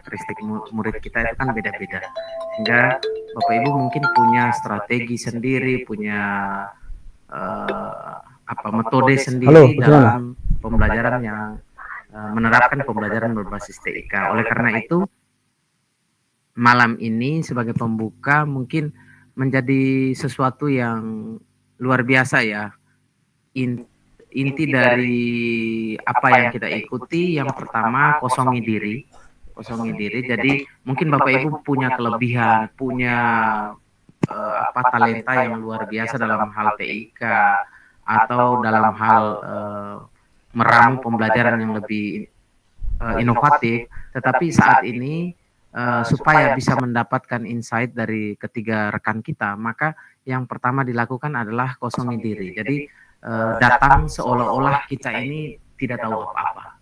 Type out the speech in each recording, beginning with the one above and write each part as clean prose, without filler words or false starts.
karakteristik murid kita itu kan beda-beda. Sehingga Bapak Ibu mungkin punya strategi sendiri, punya metode Halo, sendiri bagaimana? dalam pembelajaran yang menerapkan pembelajaran berbasis TIK. Oleh karena itu, malam ini sebagai pembuka mungkin menjadi sesuatu yang luar biasa ya. Inti dari apa yang kita ikuti, yang pertama kosongi diri, kosongi diri. Jadi mungkin Bapak Ibu punya kelebihan, punya talenta yang luar biasa dalam hal TIK atau dalam hal meramu pembelajaran yang lebih inovatif. Tetapi saat ini supaya bisa mendapatkan insight dari ketiga rekan kita, maka yang pertama dilakukan adalah kosongi diri. Jadi datang seolah-olah kita ini tidak tahu apa-apa,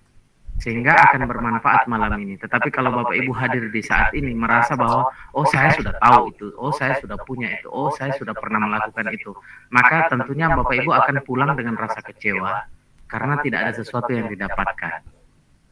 sehingga akan bermanfaat malam ini. Tetapi kalau Bapak Ibu hadir di saat ini merasa bahwa oh saya sudah tahu itu, oh saya sudah punya itu, oh saya sudah pernah melakukan itu, maka tentunya Bapak Ibu akan pulang dengan rasa kecewa karena tidak ada sesuatu yang didapatkan.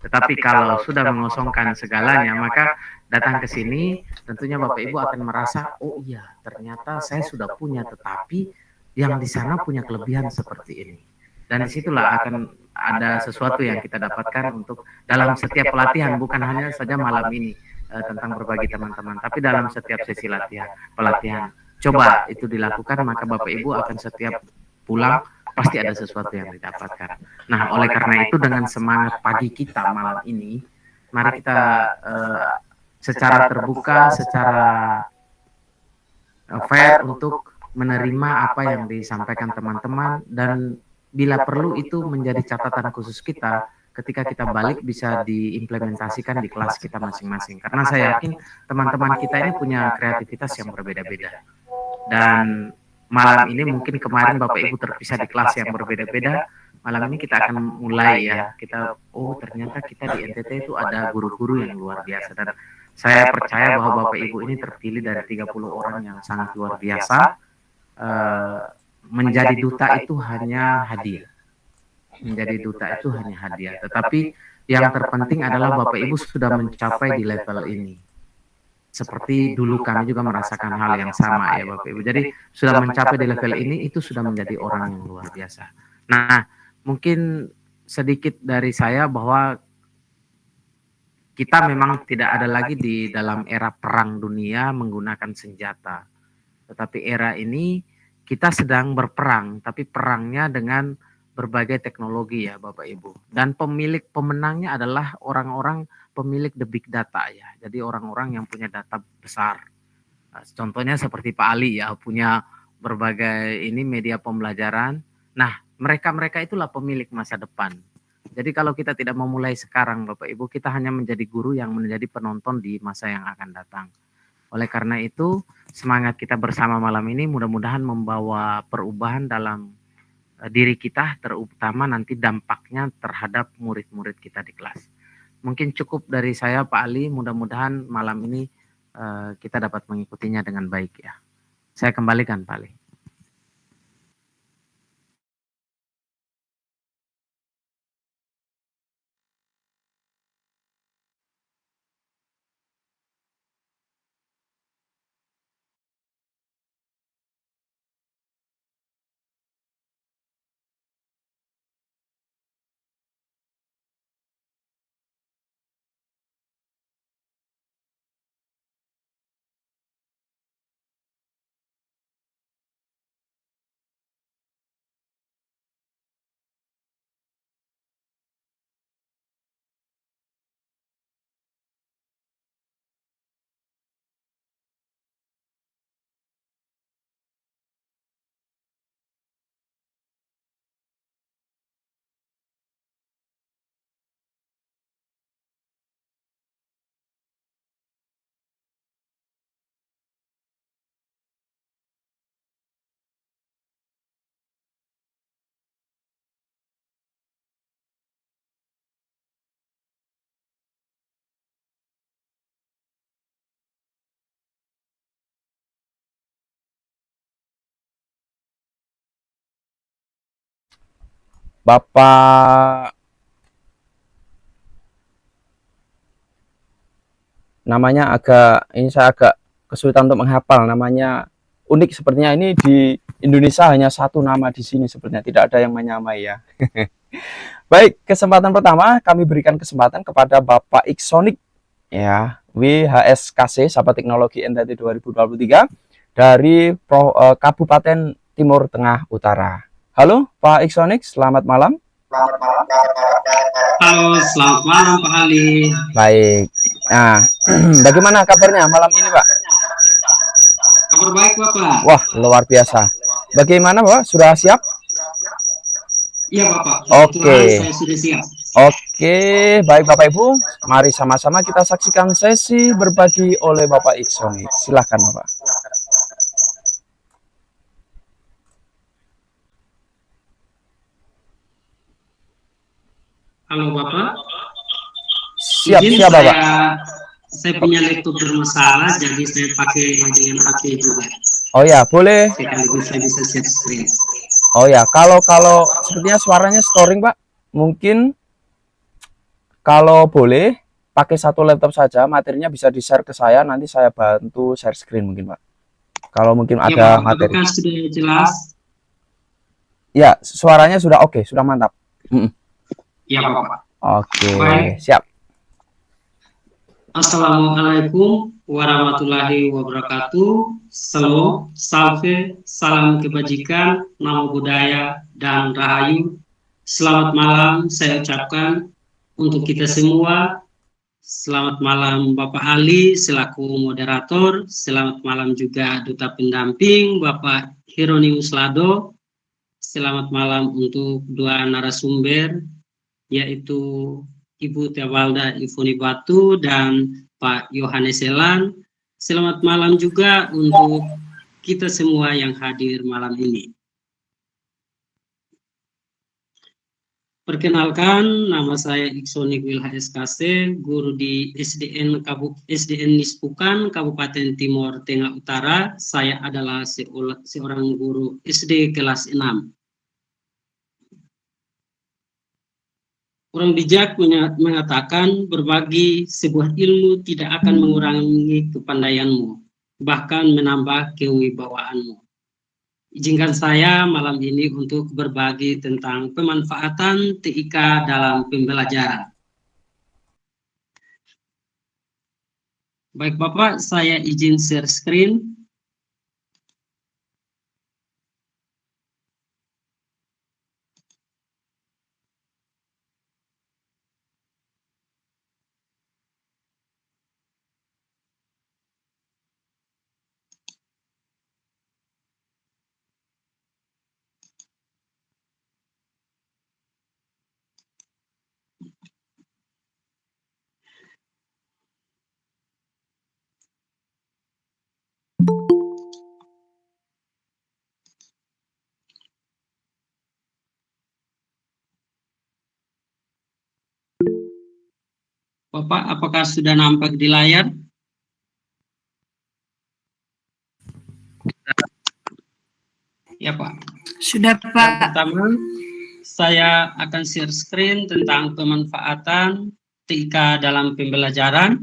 Tetapi kalau sudah mengosongkan segalanya, maka datang ke sini tentunya Bapak Ibu akan merasa oh iya ternyata saya sudah punya, tetapi yang di sana punya kelebihan seperti ini. Dan disitulah akan ada sesuatu yang kita dapatkan untuk dalam setiap pelatihan, bukan hanya saja malam ini tentang berbagi teman-teman, tapi dalam setiap sesi latihan, pelatihan. Coba itu dilakukan, maka Bapak Ibu akan setiap pulang pasti ada sesuatu yang didapatkan. Nah, oleh karena itu dengan semangat pagi kita malam ini, mari kita secara terbuka, secara fair untuk menerima apa yang disampaikan teman-teman, dan bila perlu itu menjadi catatan khusus kita ketika kita balik bisa diimplementasikan di kelas kita masing-masing. Karena saya yakin teman-teman kita ini punya kreativitas yang berbeda-beda. Dan malam ini mungkin kemarin Bapak Ibu terpisah di kelas yang berbeda-beda. Malam ini kita akan mulai ya. Kita ternyata kita di NTT itu ada guru-guru yang luar biasa, dan saya percaya bahwa Bapak Ibu ini terpilih dari 30 orang yang sangat luar biasa. Eh, Menjadi duta itu hanya hadiah. Menjadi duta itu hanya hadiah. Tetapi yang terpenting adalah Bapak Ibu sudah mencapai di level ini. Seperti dulu kami juga merasakan hal yang sama ya Bapak Ibu. Jadi sudah mencapai di level ini itu sudah menjadi orang yang luar biasa. Nah, mungkin sedikit dari saya bahwa kita memang tidak ada lagi di dalam era perang dunia menggunakan senjata. Tetapi era ini kita sedang berperang, tapi perangnya dengan berbagai teknologi ya Bapak Ibu. Dan pemilik pemenangnya adalah orang-orang pemilik the big data ya. Jadi orang-orang yang punya data besar. Contohnya seperti Pak Ali ya, punya berbagai ini media pembelajaran. Nah, mereka-mereka itulah pemilik masa depan. Jadi kalau kita tidak memulai sekarang Bapak Ibu, kita hanya menjadi guru yang menjadi penonton di masa yang akan datang. Oleh karena itu, semangat kita bersama malam ini mudah-mudahan membawa perubahan dalam diri kita, terutama nanti dampaknya terhadap murid-murid kita di kelas. Mungkin cukup dari saya Pak Ali, mudah-mudahan malam ini kita dapat mengikutinya dengan baik ya. Saya kembalikan Pak Ali. Bapak namanya ini saya agak kesulitan untuk menghafal, namanya unik sepertinya. Ini di Indonesia hanya satu nama di sini sepertinya, tidak ada yang menyamai ya. Baik, kesempatan pertama kami berikan kesempatan kepada Bapak Iksonik ya, WHSKC Sahabat Teknologi NTT 2023 dari Kabupaten Timur Tengah Utara. Halo Pak Iksonik, selamat malam. Halo, selamat malam Pak Ali. Baik. Nah, bagaimana kabarnya malam ini, Pak? Kabar baik Bapak. Wah, luar biasa. Bagaimana, Pak? Sudah siap? Iya Bapak, kebetulan Oke. saya sudah siap. Oke, baik Bapak Ibu. Mari sama-sama kita saksikan sesi berbagi oleh Bapak Iksonik. Silahkan, Bapak. Halo Bapak. Siap, Izin siap, Bapak. saya punya laptop bermasalah, jadi saya pakai dengan HP juga. Oh ya, boleh. Sekaligus saya bisa share screen. Oh ya, kalau sepertinya suaranya storing, Pak. Mungkin kalau boleh pakai satu laptop saja, materinya bisa di-share ke saya, nanti saya bantu share screen mungkin, Pak. Kalau mungkin Ya ada Bapak, materi. apakah sudah jelas? Ya, suaranya sudah oke, sudah mantap. Ya Bapak. Oke, Baik. siap. Assalamualaikum warahmatullahi wabarakatuh. Salam, salve, salam kebajikan, namo budaya, dan rahayu. Selamat malam saya ucapkan untuk kita semua. Selamat malam Bapak Ali selaku moderator. Selamat malam juga Duta Pendamping Bapak Hieronimus Lado. Selamat malam untuk dua narasumber, yaitu Ibu Tebalda Ivoni Batu dan Pak Yohanes Selan. Selamat malam juga untuk kita semua yang hadir malam ini. Perkenalkan, nama saya Iksonik Wilha SKC, guru di SDN Nispukan, Kabupaten Timur Tengah Utara. Saya adalah seorang guru SD kelas 6. Orang bijak mengatakan berbagi sebuah ilmu tidak akan mengurangi kepandaianmu, bahkan menambah kewibawaanmu. Izinkan saya malam ini untuk berbagi tentang pemanfaatan TIK dalam pembelajaran. Baik Bapak, saya izin share screen. Bapak, apakah sudah nampak di layar? Ya Pak. Sudah Yang Pak. pertama, saya akan share screen tentang pemanfaatan TIK dalam pembelajaran.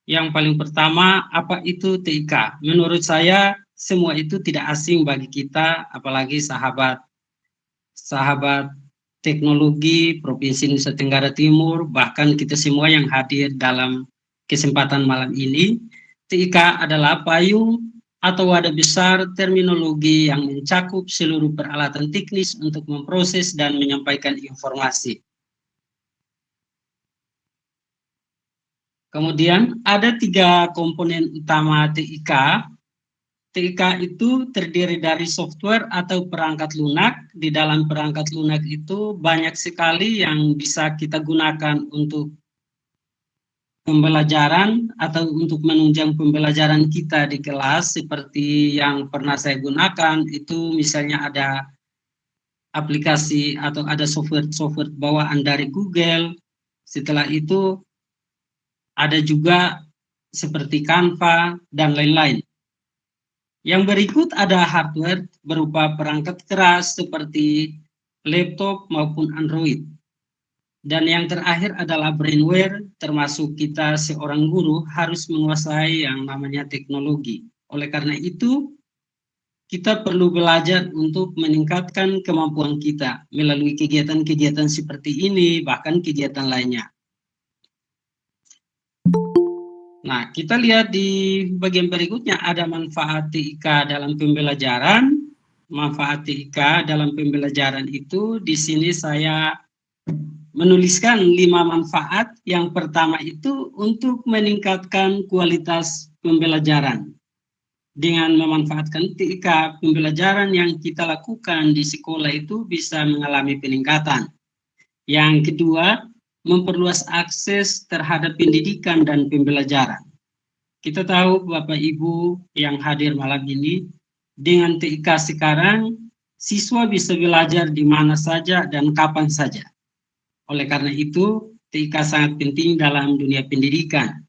Yang paling pertama, apa itu TIK? Menurut saya, semua itu tidak asing bagi kita, apalagi sahabat teknologi Provinsi Nusa Tenggara Timur, bahkan kita semua yang hadir dalam kesempatan malam ini. TIK adalah payung atau wadah besar terminologi yang mencakup seluruh peralatan teknis untuk memproses dan menyampaikan informasi. Kemudian ada 3 komponen utama TIK. TIK itu terdiri dari software atau perangkat lunak. Di dalam perangkat lunak itu banyak sekali yang bisa kita gunakan untuk pembelajaran atau untuk menunjang pembelajaran kita di kelas. Seperti yang pernah saya gunakan itu misalnya ada aplikasi atau ada software bawaan dari Google. Setelah itu ada juga seperti Canva dan lain-lain. Yang berikut ada hardware berupa perangkat keras seperti laptop maupun Android. Dan yang terakhir adalah brainware, termasuk kita seorang guru harus menguasai yang namanya teknologi. Oleh karena itu, kita perlu belajar untuk meningkatkan kemampuan kita melalui kegiatan-kegiatan seperti ini, bahkan kegiatan lainnya. Nah, kita lihat di bagian berikutnya ada manfaat TIK dalam pembelajaran. Manfaat TIK dalam pembelajaran itu di sini saya menuliskan 5 manfaat. Yang pertama itu untuk meningkatkan kualitas pembelajaran. Dengan memanfaatkan TIK, pembelajaran yang kita lakukan di sekolah itu bisa mengalami peningkatan. Yang kedua, memperluas akses terhadap pendidikan dan pembelajaran. Kita tahu Bapak Ibu yang hadir malam ini, dengan TIK sekarang, siswa bisa belajar di mana saja dan kapan saja. Oleh karena itu, TIK sangat penting dalam dunia pendidikan.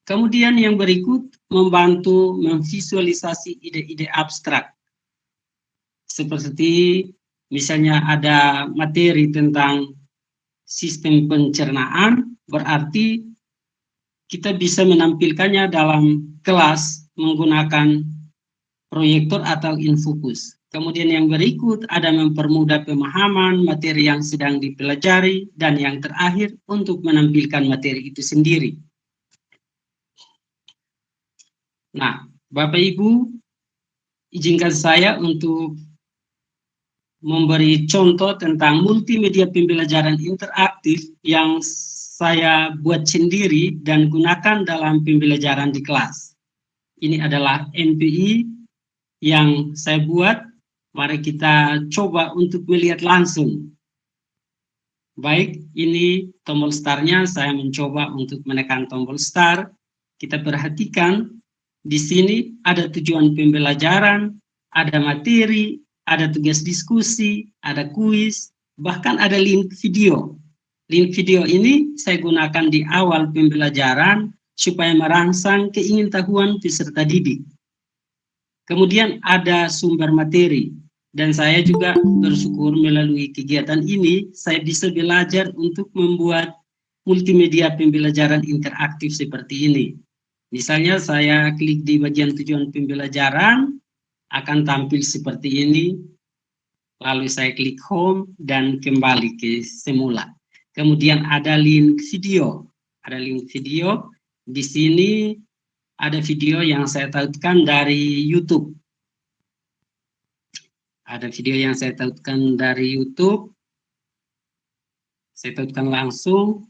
Kemudian yang berikut, membantu memvisualisasi ide-ide abstrak. Seperti misalnya ada materi tentang sistem pencernaan, berarti kita bisa menampilkannya dalam kelas menggunakan proyektor atau infokus. Kemudian yang berikut ada mempermudah pemahaman materi yang sedang dipelajari, dan yang terakhir untuk menampilkan materi itu sendiri. Nah, Bapak Ibu, izinkan saya untuk memberi contoh tentang multimedia pembelajaran interaktif yang saya buat sendiri dan gunakan dalam pembelajaran di kelas. Ini adalah MPI yang saya buat. Mari kita coba untuk melihat langsung. Baik, ini tombol startnya. Saya mencoba untuk menekan tombol start. Kita perhatikan di sini ada tujuan pembelajaran, ada materi, ada tugas diskusi, ada kuis, bahkan ada link video. Link video ini saya gunakan di awal pembelajaran supaya merangsang keingintahuan peserta didik. Kemudian ada sumber materi, dan saya juga bersyukur melalui kegiatan ini saya bisa belajar untuk membuat multimedia pembelajaran interaktif seperti ini. Misalnya saya klik di bagian tujuan pembelajaran, akan tampil seperti ini, lalu saya klik home dan kembali ke semula. Kemudian ada link video, di sini ada video yang saya tautkan dari YouTube. Ada video yang saya tautkan dari YouTube, saya tautkan langsung.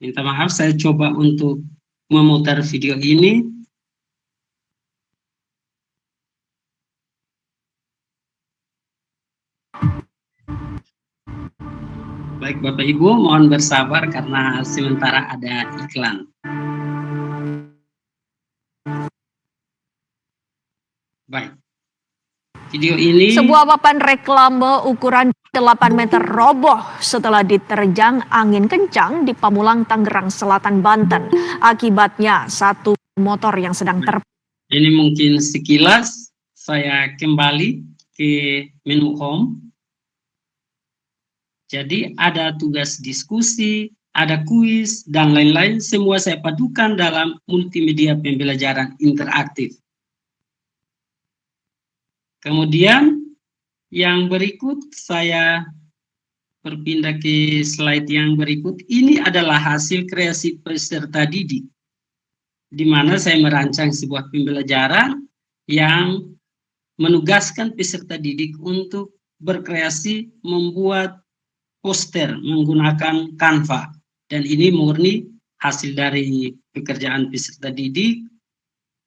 Minta maaf, saya coba untuk memutar video ini. Baik Bapak Ibu, mohon bersabar karena sementara ada iklan. Baik. Video ini sebuah papan reklame ukuran 8 meter roboh setelah diterjang angin kencang di Pamulang, Tangerang Selatan, Banten. Akibatnya satu motor yang sedang Ini mungkin sekilas. Saya kembali ke menu home. Jadi ada tugas diskusi, ada kuis, dan lain-lain. Semua saya padukan dalam multimedia pembelajaran interaktif. Kemudian yang berikut saya berpindah ke slide yang berikut. Ini adalah hasil kreasi peserta didik, di mana saya merancang sebuah pembelajaran yang menugaskan peserta didik untuk berkreasi membuat poster menggunakan Canva. Dan ini murni hasil dari pekerjaan peserta didik.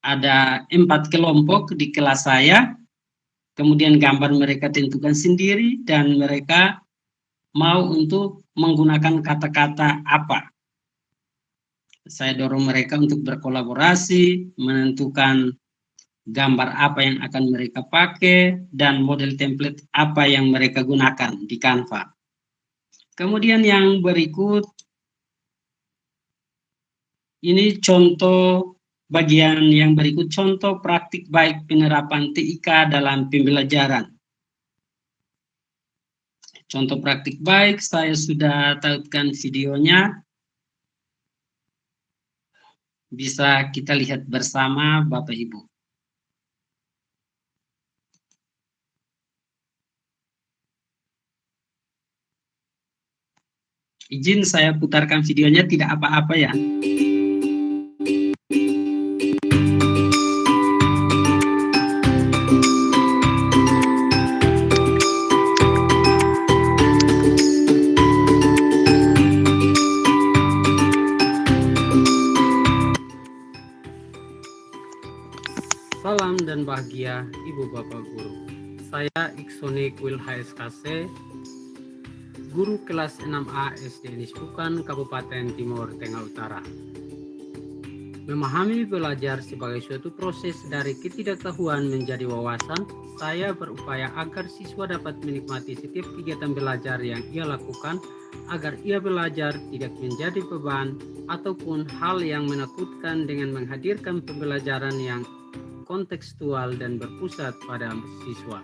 Ada 4 kelompok di kelas saya. Kemudian gambar mereka tentukan sendiri, dan mereka mau untuk menggunakan kata-kata apa. Saya dorong mereka untuk berkolaborasi, menentukan gambar apa yang akan mereka pakai, dan model template apa yang mereka gunakan di Canva. Kemudian yang berikut, ini contoh bagian yang berikut, contoh praktik baik penerapan TIK dalam pembelajaran. contoh praktik baik saya sudah tautkan videonya. Bisa kita lihat bersama Bapak Ibu. Izin saya putarkan videonya, tidak apa-apa ya. Salam dan bahagia Ibu Bapak Guru. Saya Iksonik Wil HSKC, guru kelas 6A SD Nispukan, Kabupaten Timur Tengah Utara. Memahami belajar sebagai suatu proses dari ketidaktahuan menjadi wawasan, saya berupaya agar siswa dapat menikmati setiap kegiatan belajar yang ia lakukan, agar ia belajar tidak menjadi beban ataupun hal yang menakutkan dengan menghadirkan pembelajaran yang kontekstual dan berpusat pada siswa.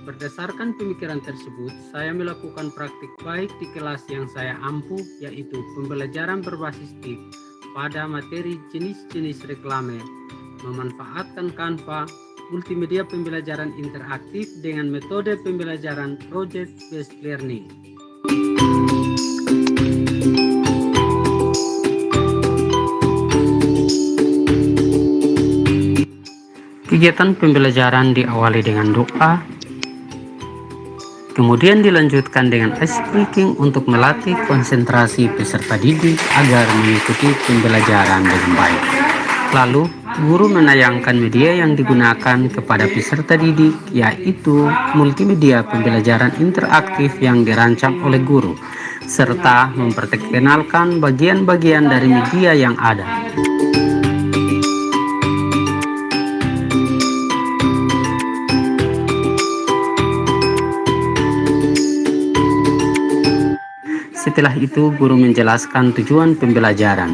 Berdasarkan pemikiran tersebut, saya melakukan praktik baik di kelas yang saya ampuh, yaitu pembelajaran berbasis TIP pada materi jenis-jenis reklame, memanfaatkan Canva, multimedia pembelajaran interaktif dengan metode pembelajaran project-based learning. Kegiatan pembelajaran diawali dengan doa, kemudian dilanjutkan dengan ice breaking untuk melatih konsentrasi peserta didik agar mengikuti pembelajaran dengan baik. Lalu, guru menayangkan media yang digunakan kepada peserta didik, yaitu multimedia pembelajaran interaktif yang dirancang oleh guru, serta memperkenalkan bagian-bagian dari media yang ada. Setelah itu, guru menjelaskan tujuan pembelajaran.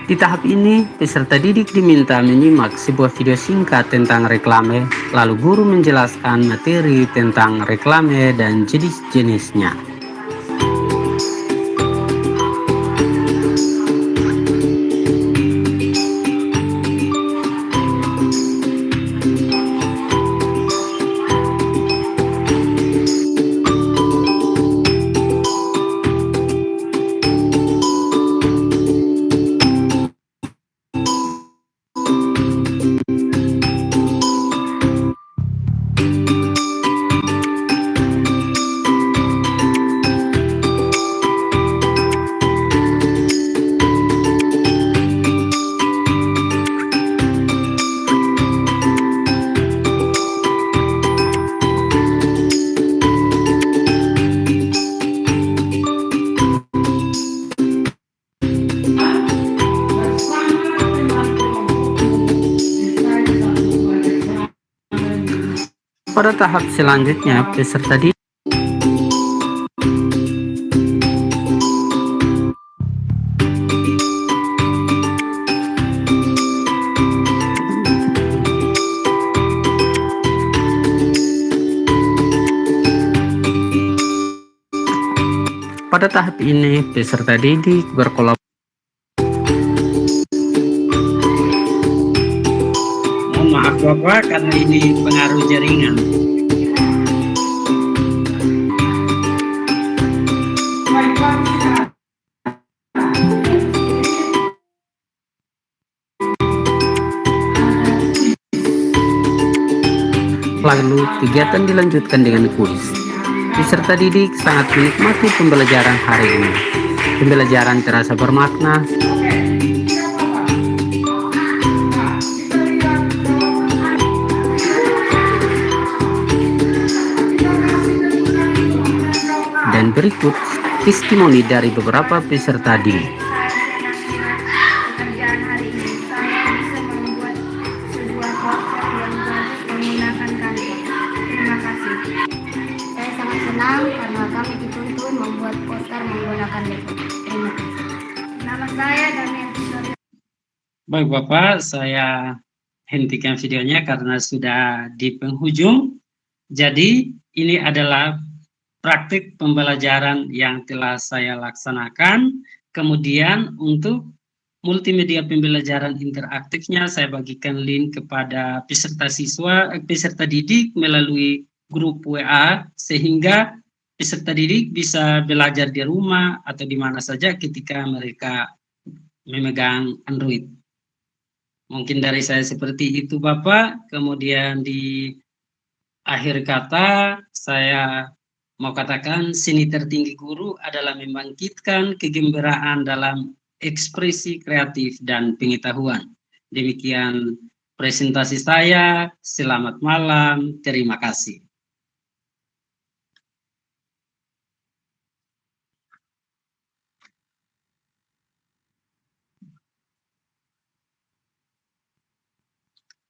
Di tahap ini, peserta didik diminta menyimak sebuah video singkat tentang reklame, lalu guru menjelaskan materi tentang reklame dan jenis-jenisnya. Pada tahap selanjutnya, peserta didik berkolaborasi. Maaf Bapak, karena ini pengaruh jaringan. Lalu kegiatan dilanjutkan dengan kuis. Peserta didik sangat menikmati pembelajaran hari ini. Pembelajaran terasa bermakna. Dan berikut testimoni dari beberapa peserta didik. Pekerjaan hari ini saya bisa membuat sebuah poster yang bagus menggunakan Canva. Terima kasih. Saya sangat senang karena kami dituntun membuat poster menggunakan Lego. Terima kasih. Saya dan episode. Baik Bapak, saya hentikan videonya karena sudah di penghujung. Jadi ini adalah praktik pembelajaran yang telah saya laksanakan. Kemudian untuk multimedia pembelajaran interaktifnya saya bagikan link kepada peserta didik melalui grup WA sehingga peserta didik bisa belajar di rumah atau di mana saja ketika mereka memegang Android. Mungkin dari saya seperti itu Bapak. Kemudian di akhir kata saya mau katakan seni tertinggi guru adalah membangkitkan kegembiraan dalam ekspresi kreatif dan pengetahuan. Demikian presentasi saya. Selamat malam. Terima kasih.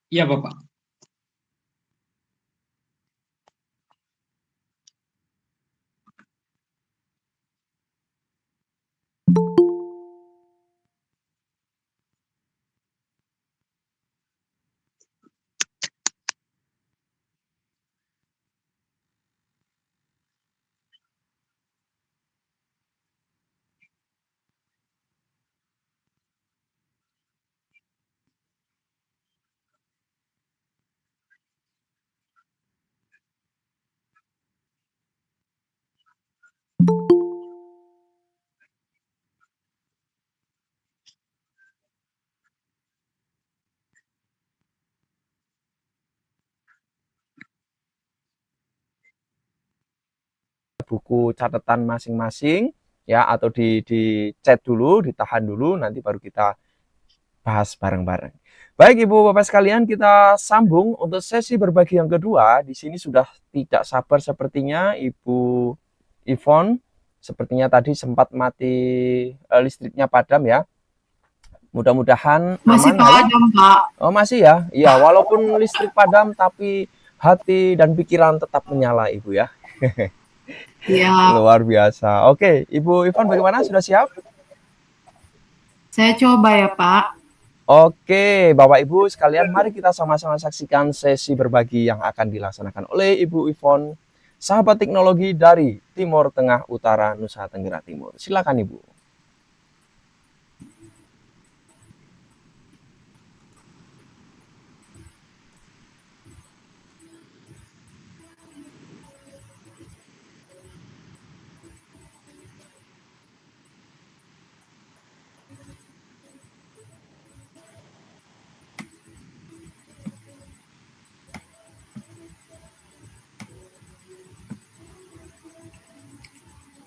Ya Bapak. Buku catatan masing-masing ya, atau di chat dulu, ditahan dulu, nanti baru kita bahas bareng-bareng. Baik Ibu Bapak sekalian, kita sambung untuk sesi berbagi yang kedua. Di sini sudah tidak sabar sepertinya Ibu Ivon, sepertinya tadi sempat mati listriknya padam ya. Mudah-mudahan masih aman, padam Pak. Oh masih ya, iya walaupun listrik padam tapi hati dan pikiran tetap menyala Ibu ya. Iya. Luar biasa. Oke, Ibu Ivon bagaimana? Sudah siap? Saya coba ya Pak. Oke, Bapak Ibu sekalian, mari kita sama-sama saksikan sesi berbagi yang akan dilaksanakan oleh Ibu Ivon, sahabat teknologi dari Timur Tengah Utara Nusa Tenggara Timur. Silakan Ibu.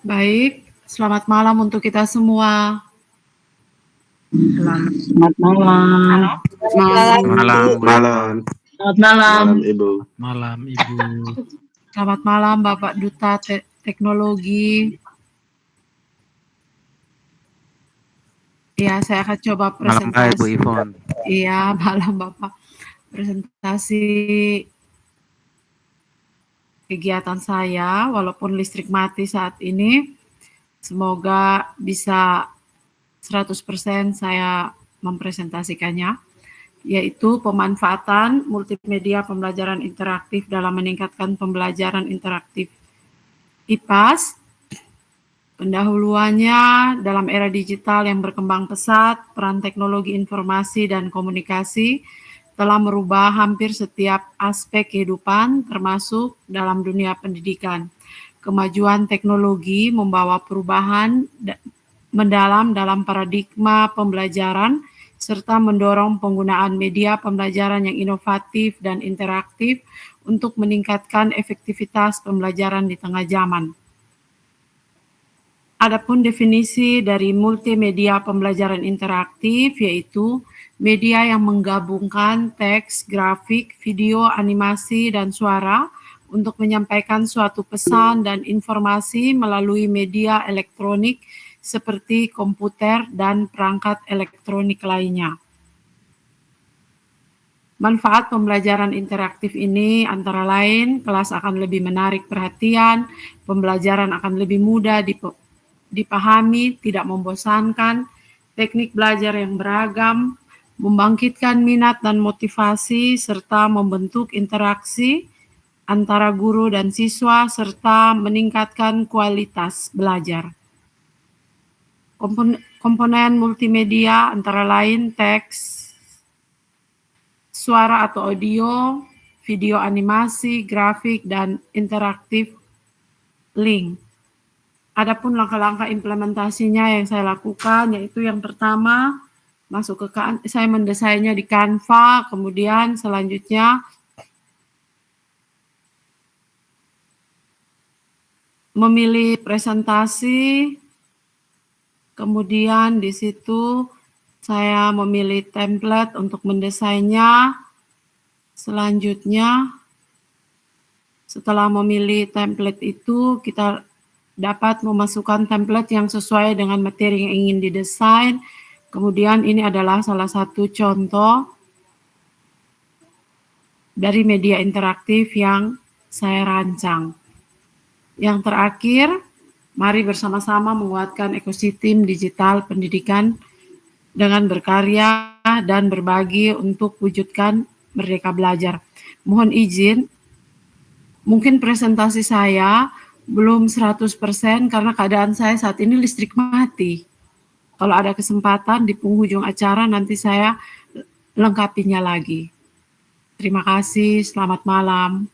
Baik, selamat malam untuk kita semua. Selamat malam. Malam. Malam. Selamat malam. Ibu. Malam Ibu. Selamat malam Bapak Duta Teknologi. Ya, saya akan coba Malam presentasi. Ibu Ivon. Iya, malam Bapak. Presentasi kegiatan saya, walaupun listrik mati saat ini, semoga bisa 100% saya mempresentasikannya, yaitu pemanfaatan multimedia pembelajaran interaktif dalam meningkatkan pembelajaran interaktif IPAS. Pendahuluannya dalam era digital yang berkembang pesat, peran teknologi informasi dan komunikasi telah merubah hampir setiap aspek kehidupan, termasuk dalam dunia pendidikan. Kemajuan teknologi membawa perubahan mendalam dalam paradigma pembelajaran, serta mendorong penggunaan media pembelajaran yang inovatif dan interaktif untuk meningkatkan efektivitas pembelajaran di tengah zaman. Adapun definisi dari multimedia pembelajaran interaktif, yaitu media yang menggabungkan teks, grafik, video, animasi, dan suara untuk menyampaikan suatu pesan dan informasi melalui media elektronik seperti komputer dan perangkat elektronik lainnya. Manfaat pembelajaran interaktif ini antara lain, kelas akan lebih menarik perhatian, pembelajaran akan lebih mudah dipahami, tidak membosankan, teknik belajar yang beragam, membangkitkan minat dan motivasi, serta membentuk interaksi antara guru dan siswa, serta meningkatkan kualitas belajar. Komponen multimedia antara lain teks, suara atau audio, video animasi, grafik, dan interaktif link. Adapun langkah-langkah implementasinya yang saya lakukan, yaitu yang pertama, saya mendesainnya di Canva, kemudian selanjutnya memilih presentasi, kemudian di situ saya memilih template untuk mendesainnya. Selanjutnya, setelah memilih template itu, kita dapat memasukkan template yang sesuai dengan materi yang ingin didesain. Kemudian ini adalah salah satu contoh dari media interaktif yang saya rancang. Yang terakhir, mari bersama-sama menguatkan ekosistem digital pendidikan dengan berkarya dan berbagi untuk wujudkan merdeka belajar. Mohon izin, mungkin presentasi saya belum 100% karena keadaan saya saat ini listrik mati. Kalau ada kesempatan di penghujung acara nanti saya lengkapinya lagi. Terima kasih, selamat malam.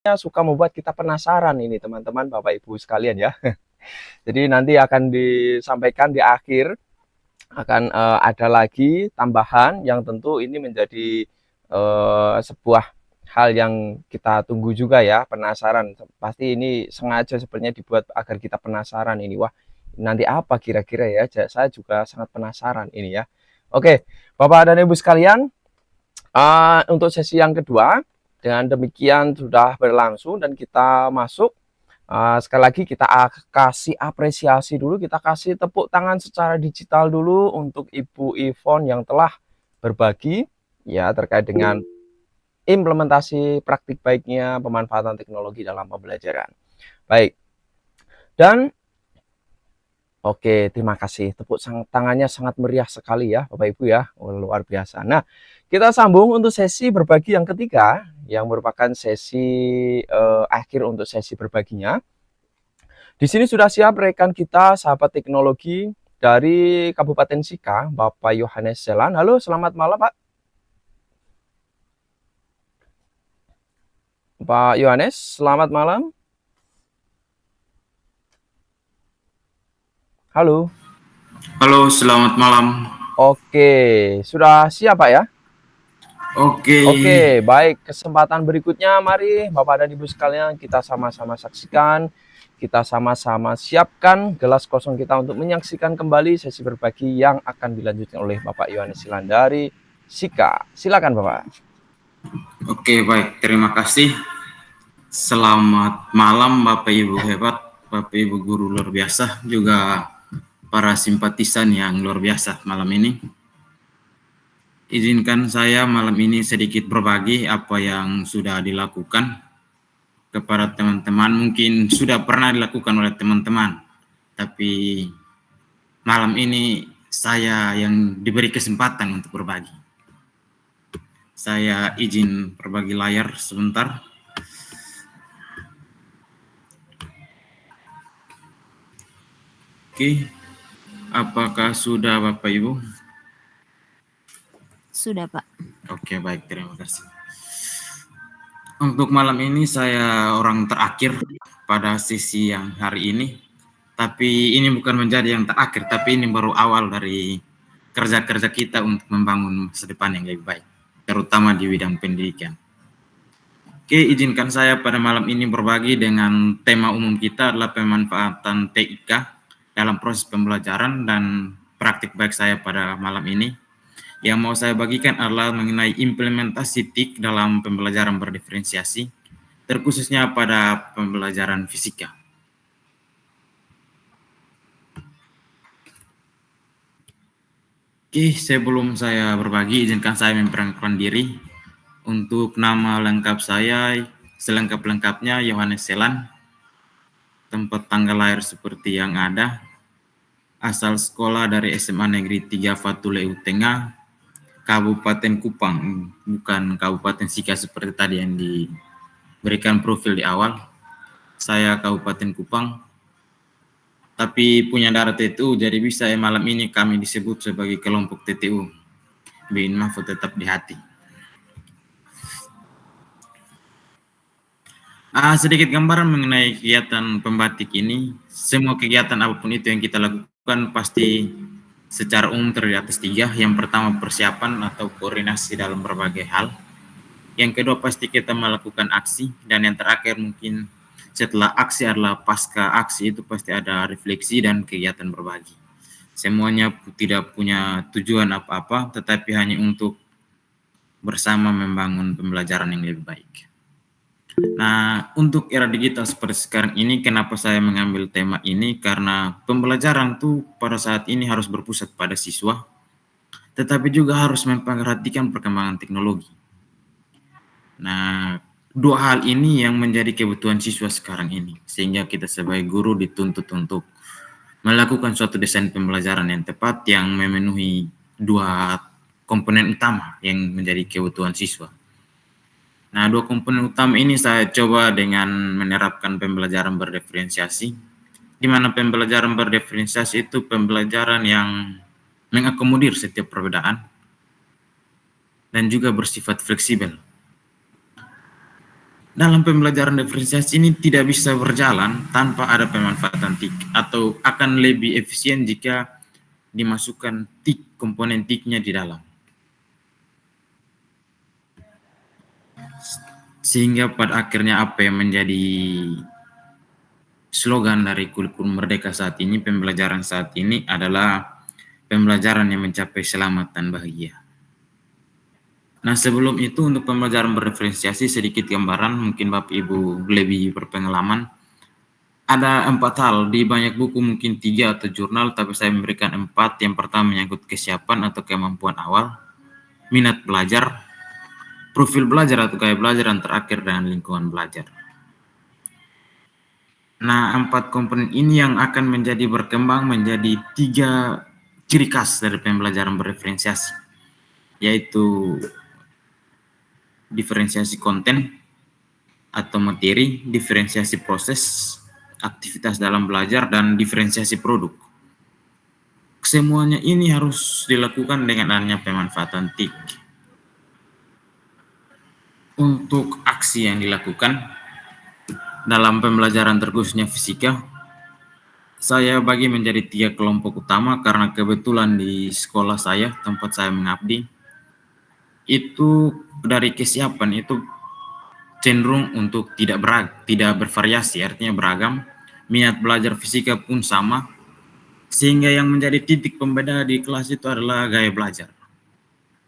Suka membuat kita penasaran ini teman-teman, Bapak Ibu sekalian ya. Jadi nanti akan disampaikan di akhir, akan ada lagi tambahan yang tentu ini menjadi sebuah hal yang kita tunggu juga ya, penasaran. Pasti ini sengaja sebenarnya dibuat agar kita penasaran ini, wah nanti apa kira-kira ya, saya juga sangat penasaran ini ya. Oke, Bapak dan Ibu sekalian, untuk sesi yang kedua, dengan demikian sudah berlangsung dan kita masuk. Sekali lagi kita kasih apresiasi dulu, kita kasih tepuk tangan secara digital dulu untuk Ibu Ivon yang telah berbagi ya terkait dengan implementasi praktik baiknya pemanfaatan teknologi dalam pembelajaran. Baik. Dan oke, terima kasih. Tepuk tangannya sangat meriah sekali ya Bapak Ibu ya. Luar biasa. Nah, kita sambung untuk sesi berbagi yang ketiga, yang merupakan sesi akhir untuk sesi berbaginya. Di sini sudah siap rekan kita, sahabat teknologi dari Kabupaten Sika, Bapak Yohanes Selan. Halo, selamat malam Pak. Pak Yohanes, selamat malam. Halo. Halo, selamat malam. Oke, sudah siap Pak ya? Oke, baik. Kesempatan berikutnya mari Bapak dan Ibu sekalian kita sama-sama saksikan, kita sama-sama siapkan gelas kosong kita untuk menyaksikan kembali sesi berbagi yang akan dilanjutkan oleh Bapak Yohanes Silan dari Sika. Silakan Bapak. Oke, baik. Terima kasih. Selamat malam Bapak Ibu hebat, Bapak Ibu guru luar biasa, juga para simpatisan yang luar biasa malam ini. Izinkan saya malam ini sedikit berbagi apa yang sudah dilakukan kepada teman-teman. Mungkin sudah pernah dilakukan oleh teman-teman, tapi malam ini saya yang diberi kesempatan untuk berbagi. Saya izin berbagi layar sebentar. Oke, apakah sudah Bapak Ibu? Sudah, Pak. Oke, baik, terima kasih. Untuk malam ini saya orang terakhir pada sesi yang hari ini. Tapi ini bukan menjadi yang terakhir, tapi ini baru awal dari kerja-kerja kita untuk membangun masa depan yang lebih baik, terutama di bidang pendidikan. Oke, izinkan saya pada malam ini berbagi dengan tema umum kita adalah pemanfaatan TIK dalam proses pembelajaran, dan praktik baik saya pada malam ini yang mau saya bagikan adalah mengenai implementasi TIK dalam pembelajaran berdiferensiasi, terkhususnya pada pembelajaran fisika. Oke, sebelum saya berbagi, izinkan saya memperkenalkan diri. Untuk nama lengkap saya, selengkap-lengkapnya Yohanes Selan, tempat tanggal lahir seperti yang ada, asal sekolah dari SMA Negeri 3 Fatuleu Tengah, Kabupaten Kupang, bukan Kabupaten Sika seperti tadi yang diberikan profil di awal. Saya Kabupaten Kupang, tapi punya darah TTU, jadi bisa malam ini kami disebut sebagai kelompok TTU. Bin Mahfud tetap di hati. Sedikit gambaran mengenai kegiatan pembatik ini. Semua kegiatan apapun itu yang kita lakukan pasti secara umum terdiri atas 3. Yang pertama persiapan atau koordinasi dalam berbagai hal. Yang kedua pasti kita melakukan aksi. Dan yang terakhir mungkin setelah aksi adalah pasca aksi itu pasti ada refleksi dan kegiatan berbagi. Semuanya tidak punya tujuan apa-apa, tetapi hanya untuk bersama membangun pembelajaran yang lebih baik. Nah, untuk era digital seperti sekarang ini, kenapa saya mengambil tema ini? Karena pembelajaran tuh pada saat ini harus berpusat pada siswa, tetapi juga harus memperhatikan perkembangan teknologi. Nah, 2 hal ini yang menjadi kebutuhan siswa sekarang ini, sehingga kita sebagai guru dituntut untuk melakukan suatu desain pembelajaran yang tepat yang memenuhi 2 komponen utama yang menjadi kebutuhan siswa. Nah, 2 komponen utama ini saya coba dengan menerapkan pembelajaran berdiferensiasi, di mana pembelajaran berdiferensiasi itu pembelajaran yang mengakomodir setiap perbedaan dan juga bersifat fleksibel. Dalam pembelajaran diferensiasi ini tidak bisa berjalan tanpa ada pemanfaatan TIK, atau akan lebih efisien jika dimasukkan TIK, komponen TIK-nya di dalam. Sehingga pada akhirnya apa yang menjadi slogan dari kurikulum Merdeka saat ini, pembelajaran saat ini adalah pembelajaran yang mencapai selamat dan bahagia. Nah, sebelum itu untuk pembelajaran berdiferensiasi sedikit gambaran, mungkin Bapak Ibu lebih berpengalaman. Ada 4 hal, di banyak buku mungkin 3 atau jurnal, tapi saya memberikan 4. Yang pertama menyangkut kesiapan atau kemampuan awal, minat belajar, profil belajar atau gaya belajar, dan terakhir dengan lingkungan belajar. Nah, 4 komponen ini yang akan menjadi berkembang menjadi 3 ciri khas dari pembelajaran berdiferensiasi, yaitu diferensiasi konten atau materi, diferensiasi proses, aktivitas dalam belajar, dan diferensiasi produk. Semuanya ini harus dilakukan dengan adanya pemanfaatan TIK. Untuk aksi yang dilakukan dalam pembelajaran terkhususnya fisika, saya bagi menjadi 3 kelompok utama karena kebetulan di sekolah saya, tempat saya mengabdi, itu dari kesiapan itu cenderung untuk tidak bervariasi, artinya beragam. Minat belajar fisika pun sama, sehingga yang menjadi titik pembeda di kelas itu adalah gaya belajar.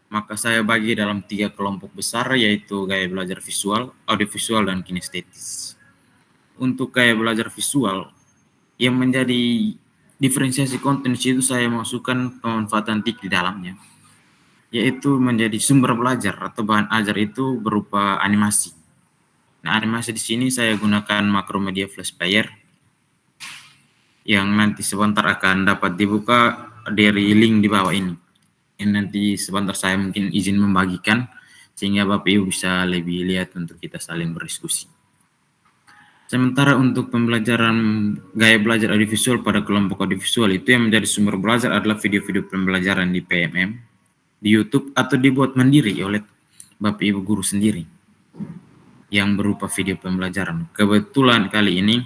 Maka saya bagi dalam 3 kelompok besar, yaitu gaya belajar visual, audiovisual, dan kinestetis. Untuk gaya belajar visual, yang menjadi diferensiasi konten itu saya masukkan pemanfaatan TIK di dalamnya, yaitu menjadi sumber belajar atau bahan ajar itu berupa animasi. Nah, animasi di sini saya gunakan Macromedia Flash Player yang nanti sebentar akan dapat dibuka dari link di bawah ini. Yang nanti sebentar saya mungkin izin membagikan sehingga Bapak Ibu bisa lebih lihat untuk kita saling berdiskusi. Sementara untuk pembelajaran gaya belajar audiovisual pada kelompok audiovisual itu yang menjadi sumber belajar adalah video-video pembelajaran di PMM, di YouTube, atau dibuat mandiri oleh Bapak Ibu guru sendiri yang berupa video pembelajaran. Kebetulan kali ini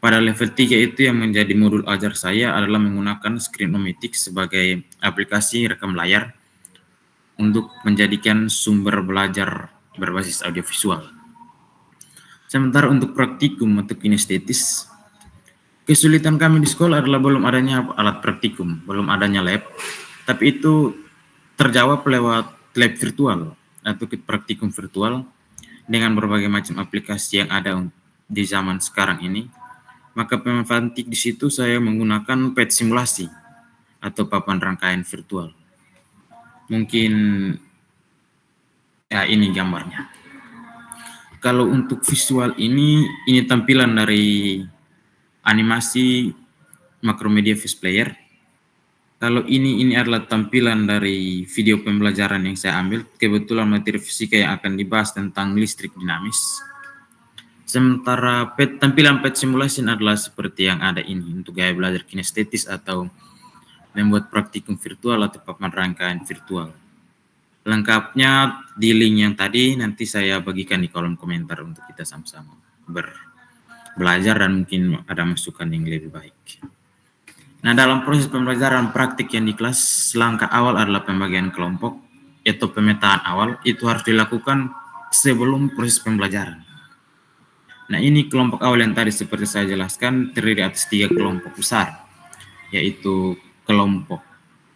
pada level 3 itu yang menjadi modul ajar saya adalah menggunakan Screenometic sebagai aplikasi rekam layar untuk menjadikan sumber belajar berbasis audiovisual. Sementara untuk praktikum atau kinestetis, kesulitan kami di sekolah adalah belum adanya alat praktikum, belum adanya lab, tapi itu terjawab lewat lab virtual atau praktikum virtual dengan berbagai macam aplikasi yang ada di zaman sekarang ini. Maka pemanfaatan TIK di situ saya menggunakan PET simulasi atau papan rangkaian virtual. Mungkin ya ini gambarnya. Kalau untuk visual ini tampilan dari animasi Macromedia Face Player. Kalau ini adalah tampilan dari video pembelajaran yang saya ambil. Kebetulan materi fisika yang akan dibahas tentang listrik dinamis. Sementara tampilan pet simulation adalah seperti yang ada ini untuk gaya belajar kinestetis atau membuat praktikum virtual atau papan rangkaian virtual. Lengkapnya di link yang tadi nanti saya bagikan di kolom komentar untuk kita sama-sama belajar dan mungkin ada masukan yang lebih baik. Nah, dalam proses pembelajaran praktik yang di kelas, langkah awal adalah pembagian kelompok atau pemetaan awal. Itu harus dilakukan sebelum proses pembelajaran. Nah, ini kelompok awal yang tadi seperti saya jelaskan terdiri atas 3 kelompok besar, yaitu kelompok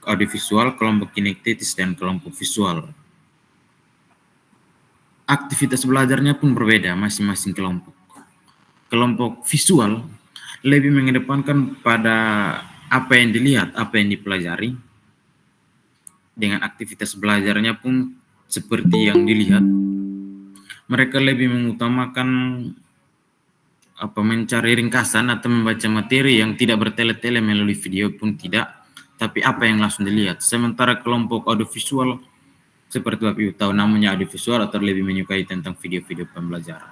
audiovisual, kelompok kinestetis, dan kelompok visual. Aktivitas belajarnya pun berbeda masing-masing kelompok. Kelompok visual lebih mengedepankan pada apa yang dilihat, apa yang dipelajari. Dengan aktivitas belajarnya pun seperti yang dilihat. Mereka lebih mengutamakan mencari ringkasan atau membaca materi yang tidak bertele-tele melalui video pun tidak, tapi apa yang langsung dilihat. Sementara kelompok audiovisual, seperti Bapak Ibu tahu namanya audiovisual, atau lebih menyukai tentang video-video pembelajaran.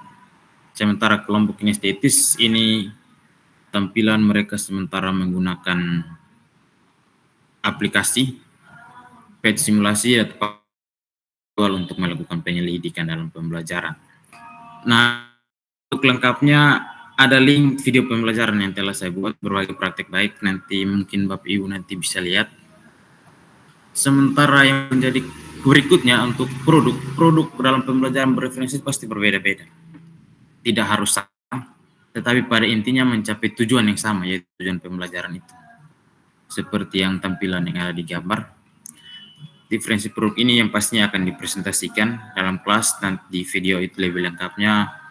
Sementara kelompok kinestetis ini tampilan mereka sementara menggunakan aplikasi, pet simulasi atau untuk melakukan penyelidikan dalam pembelajaran. Nah, untuk lengkapnya ada link video pembelajaran yang telah saya buat berbagai praktek baik, nanti mungkin Bapak Ibu nanti bisa lihat. Sementara yang menjadi berikutnya untuk produk dalam pembelajaran bereferensi pasti berbeda-beda. Tidak harus sama, tetapi pada intinya mencapai tujuan yang sama, yaitu tujuan pembelajaran itu. Seperti yang tampilan yang ada di gambar. Diferensi produk ini yang pastinya akan dipresentasikan dalam kelas, nanti di video itu lebih lengkapnya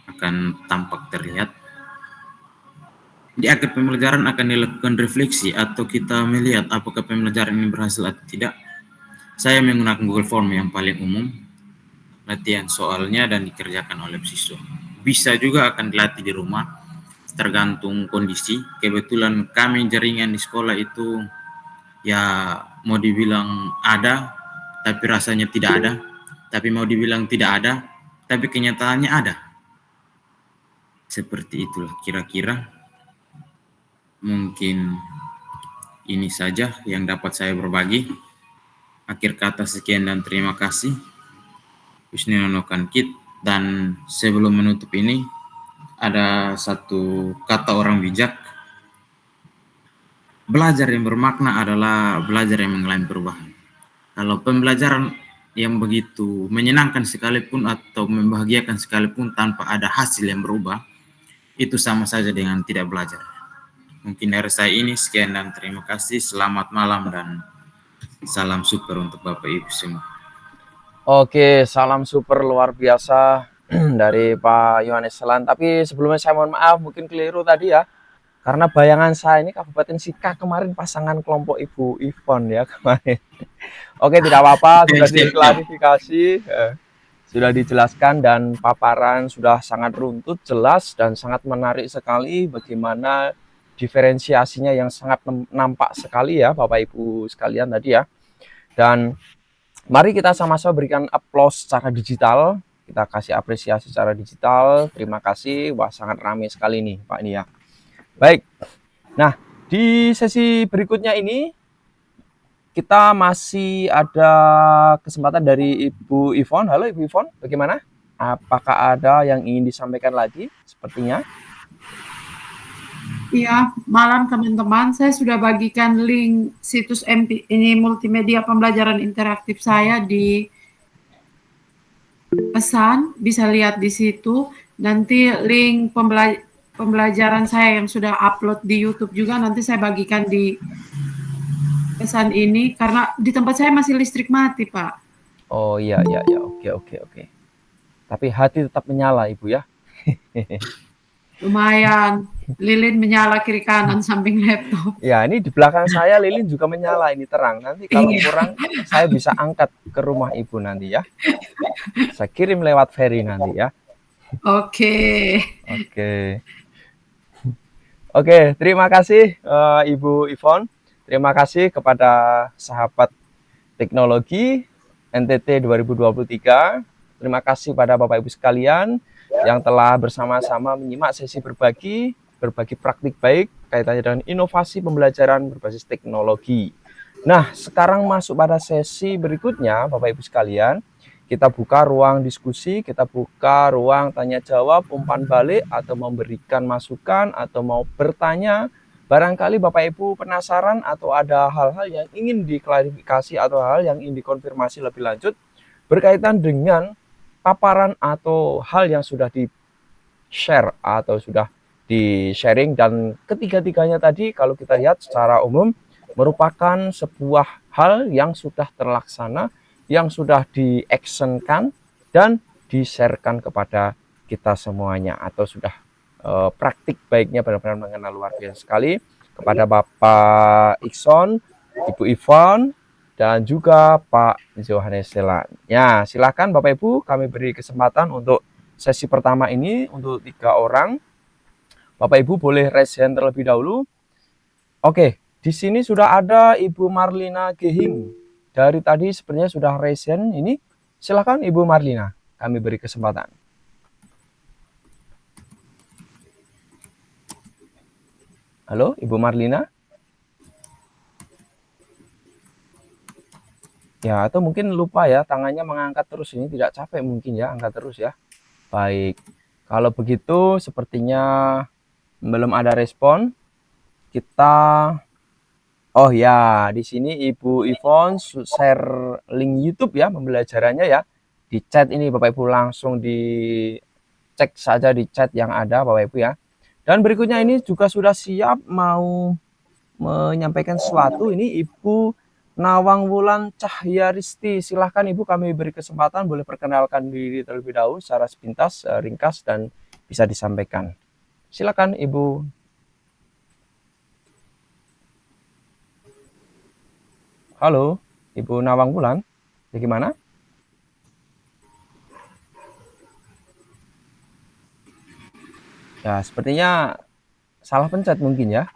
akan tampak terlihat. Di akhir pembelajaran akan dilakukan refleksi atau kita melihat apakah pembelajaran ini berhasil atau tidak. Saya menggunakan Google Form yang paling umum, latihan soalnya dan dikerjakan oleh siswa. Bisa juga akan dilatih di rumah, tergantung kondisi. Kebetulan kami jaringan di sekolah itu ya mau dibilang ada, tapi rasanya tidak ada. Tapi mau dibilang tidak ada, tapi kenyataannya ada. Seperti itulah kira-kira. Mungkin ini saja yang dapat saya berbagi. Akhir kata sekian dan terima kasih. Wisninonokan Kit. Dan sebelum menutup ini, ada satu kata orang bijak. Belajar yang bermakna adalah belajar yang mengalami perubahan. Kalau pembelajaran yang begitu menyenangkan sekalipun atau membahagiakan sekalipun tanpa ada hasil yang berubah, itu sama saja dengan tidak belajar. Mungkin dari saya ini sekian dan terima kasih. Selamat malam dan salam super untuk Bapak Ibu semua. Oke, salam super luar biasa dari Pak Yohanes Selan. Tapi sebelumnya saya mohon maaf, mungkin keliru tadi ya. Karena bayangan saya ini Kabupaten Sika kemarin pasangan kelompok Ibu Ivon ya kemarin. Oke, tidak apa-apa, sudah diklarifikasi. Sudah dijelaskan dan paparan sudah sangat runtut, jelas, dan sangat menarik sekali bagaimana diferensiasinya yang sangat nampak sekali ya Bapak Ibu sekalian tadi ya. Dan mari kita sama-sama berikan aplaus secara digital, kita kasih apresiasi secara digital. Terima kasih, wah sangat ramai sekali nih Pak ini ya. Baik, nah di sesi berikutnya ini kita masih ada kesempatan dari Ibu Ivon. Halo Ibu Ivon, bagaimana? Apakah ada yang ingin disampaikan lagi sepertinya? Iya, malam teman-teman. Saya sudah bagikan link situs ini multimedia pembelajaran interaktif saya di pesan. Bisa lihat di situ. Nanti link pembelajaran saya yang sudah upload di YouTube juga nanti saya bagikan di pesan ini karena di tempat saya masih listrik mati, Pak. Oh iya, oke. Tapi hati tetap menyala Ibu ya. Lumayan. Lilin menyala kiri kanan samping laptop. Ya, ini di belakang saya lilin juga menyala, ini terang. Nanti kalau Iya. kurang, saya bisa angkat ke rumah ibu nanti ya. Saya kirim lewat ferry nanti ya. Oke. Oke. Oke, terima kasih Ibu Yvonne. Terima kasih kepada sahabat teknologi NTT 2023. Terima kasih pada Bapak Ibu sekalian yang telah bersama-sama menyimak sesi berbagi praktik baik kaitannya dengan inovasi pembelajaran berbasis teknologi. Nah, sekarang masuk pada sesi berikutnya, Bapak Ibu sekalian. Kita buka ruang diskusi, kita buka ruang tanya jawab, umpan balik, atau memberikan masukan, atau mau bertanya. Barangkali Bapak Ibu penasaran atau ada hal-hal yang ingin diklarifikasi atau hal yang ingin dikonfirmasi lebih lanjut berkaitan dengan paparan atau hal yang sudah di-share atau sudah di-sharing. Dan ketiga-tiganya tadi kalau kita lihat secara umum merupakan sebuah hal yang sudah terlaksana, yang sudah di-actionkan dan di-sharekan kepada kita semuanya, atau sudah praktik baiknya benar-benar mengenal luar biasa sekali kepada Bapak Ikson, Ibu Yvonne, dan juga Pak Johannes Selan. Ya, silakan Bapak Ibu, kami beri kesempatan untuk sesi pertama ini untuk 3 orang. Bapak Ibu boleh raise hand terlebih dahulu. Oke, di sini sudah ada Ibu Marlina Gehing. Dari tadi sebenarnya sudah raise hand ini. Silakan Ibu Marlina, kami beri kesempatan. Halo, Ibu Marlina? Ya, atau mungkin lupa ya, tangannya mengangkat terus ini, tidak capek mungkin ya, angkat terus ya. Baik, kalau begitu sepertinya belum ada respon. Kita, oh ya, di sini Ibu Yvonne share link YouTube ya, pembelajarannya ya. Di chat ini Bapak Ibu langsung dicek saja di chat yang ada Bapak Ibu ya. Dan berikutnya ini juga sudah siap mau menyampaikan sesuatu. Ini Ibu Nawang Wulan Cahyaristi. Silahkan Ibu, kami beri kesempatan, boleh perkenalkan diri terlebih dahulu secara sepintas, ringkas, dan bisa disampaikan. Silakan Ibu. Halo, Ibu Nawang Wulan. Bagaimana? Ya, sepertinya salah pencet mungkin ya.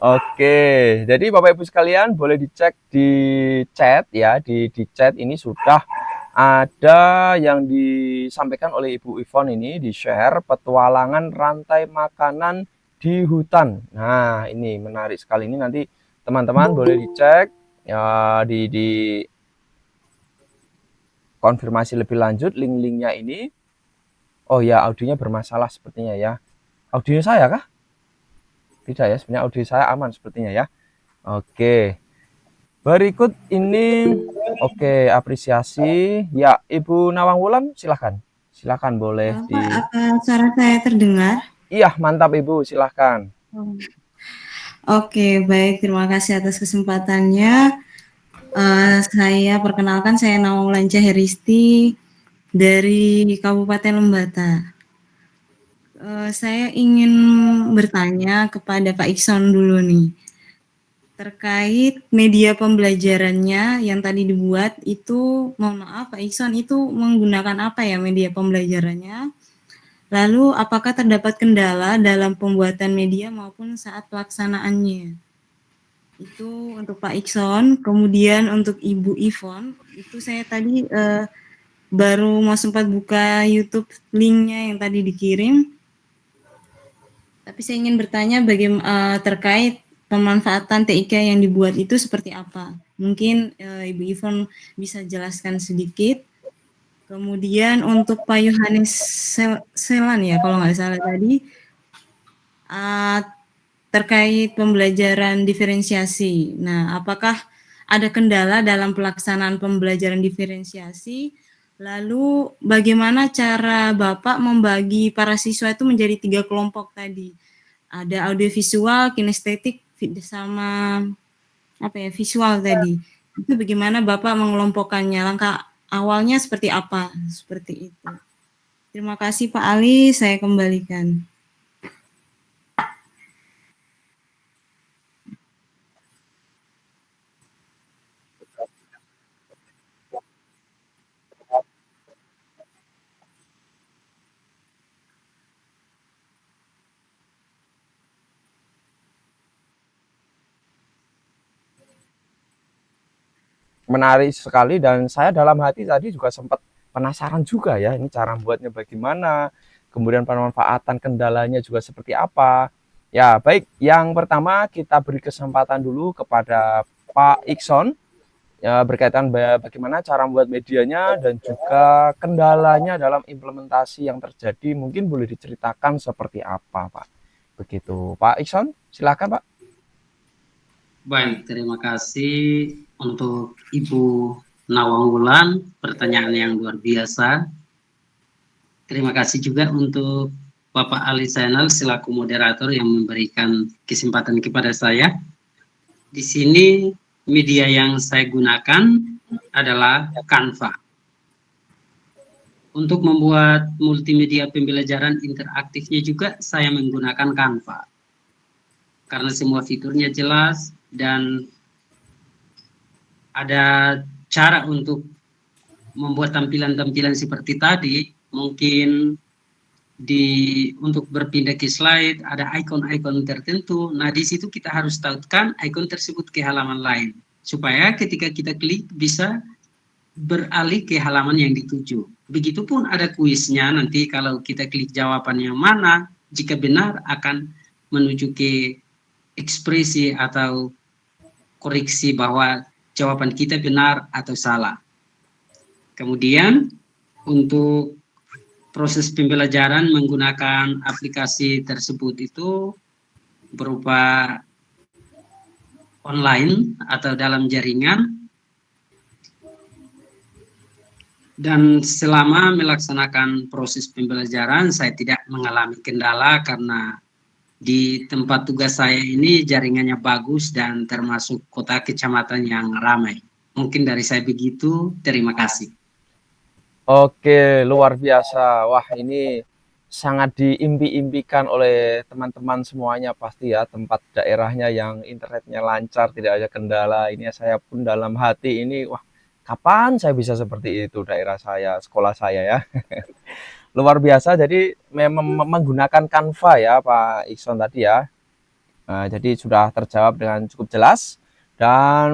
Oke, jadi Bapak Ibu sekalian boleh dicek di chat ya, di chat ini sudah ada yang disampaikan oleh Ibu Yvonne ini, di-share petualangan rantai makanan di hutan. Nah, ini menarik sekali, ini nanti teman-teman boleh dicek ya, di konfirmasi lebih lanjut link-linknya ini. Oh ya, audionya bermasalah sepertinya ya. Audio saya kah? Tidak ya, sebenarnya audio saya aman sepertinya ya. Oke. Berikut ini, oke, apresiasi. Ya, Ibu Nawang Wulan, silahkan. Silahkan boleh Pak, apa suara saya terdengar? Iya, mantap Ibu, silahkan. Oke, baik, terima kasih atas kesempatannya. Saya perkenalkan, saya Nawang Wulan Cahyaristi dari Kabupaten Lembata. Saya ingin bertanya kepada Pak Ikson dulu nih, terkait media pembelajarannya yang tadi dibuat itu, mohon maaf Pak Ikson, itu menggunakan apa ya media pembelajarannya? Lalu apakah terdapat kendala dalam pembuatan media maupun saat pelaksanaannya? Itu untuk Pak Ikson. Kemudian untuk Ibu Yvonne, itu saya tadi baru mau sempat buka YouTube linknya yang tadi dikirim. Tapi saya ingin bertanya bagaimana terkait pemanfaatan TIK yang dibuat itu seperti apa? Mungkin Ibu Yvonne bisa jelaskan sedikit. Kemudian untuk Pak Yohanes Selan ya, kalau nggak salah tadi, terkait pembelajaran diferensiasi. Nah, apakah ada kendala dalam pelaksanaan pembelajaran diferensiasi? Lalu bagaimana cara Bapak membagi para siswa itu menjadi 3 kelompok tadi? Ada audiovisual, kinestetik, sama visual tadi. Itu bagaimana Bapak mengelompokkannya? Langkah awalnya seperti apa? Seperti itu. Terima kasih Pak Ali, saya kembalikan. Menarik sekali, dan saya dalam hati tadi juga sempat penasaran juga ya, ini cara buatnya bagaimana, kemudian pemanfaatan kendalanya juga seperti apa. Ya, baik, yang pertama kita beri kesempatan dulu kepada Pak Ikson ya, berkaitan bagaimana cara membuat medianya dan juga kendalanya dalam implementasi yang terjadi. Mungkin boleh diceritakan seperti apa, Pak? Begitu, Pak Ikson, silakan, Pak. Baik, terima kasih untuk Ibu Nawang Wulan, pertanyaan yang luar biasa. Terima kasih juga untuk Bapak Ali Zainal selaku moderator yang memberikan kesempatan kepada saya. Di sini media yang saya gunakan adalah Canva. Untuk membuat multimedia pembelajaran interaktifnya juga saya menggunakan Canva. Karena semua fiturnya jelas dan ada cara untuk membuat tampilan-tampilan seperti tadi. Mungkin untuk berpindah ke slide ada ikon-ikon tertentu. Nah, di situ kita harus tautkan ikon tersebut ke halaman lain supaya ketika kita klik bisa beralih ke halaman yang dituju. Begitupun ada kuisnya, nanti kalau kita klik jawaban yang mana, jika benar akan menuju ke ekspresi atau koreksi bahwa jawaban kita benar atau salah. Kemudian untuk proses pembelajaran menggunakan aplikasi tersebut itu berupa online atau dalam jaringan. Dan selama melaksanakan proses pembelajaran saya tidak mengalami kendala karena di tempat tugas saya ini jaringannya bagus dan termasuk kota kecamatan yang ramai. Mungkin dari saya begitu, terima kasih. Oke, luar biasa. Wah, ini sangat diimpi-impikan oleh teman-teman semuanya pasti ya, tempat daerahnya yang internetnya lancar, tidak ada kendala. Ini saya pun dalam hati ini, wah, kapan saya bisa seperti itu daerah saya, sekolah saya ya. Luar biasa, jadi memang menggunakan Canva ya Pak Ikson tadi ya. Nah, jadi sudah terjawab dengan cukup jelas, dan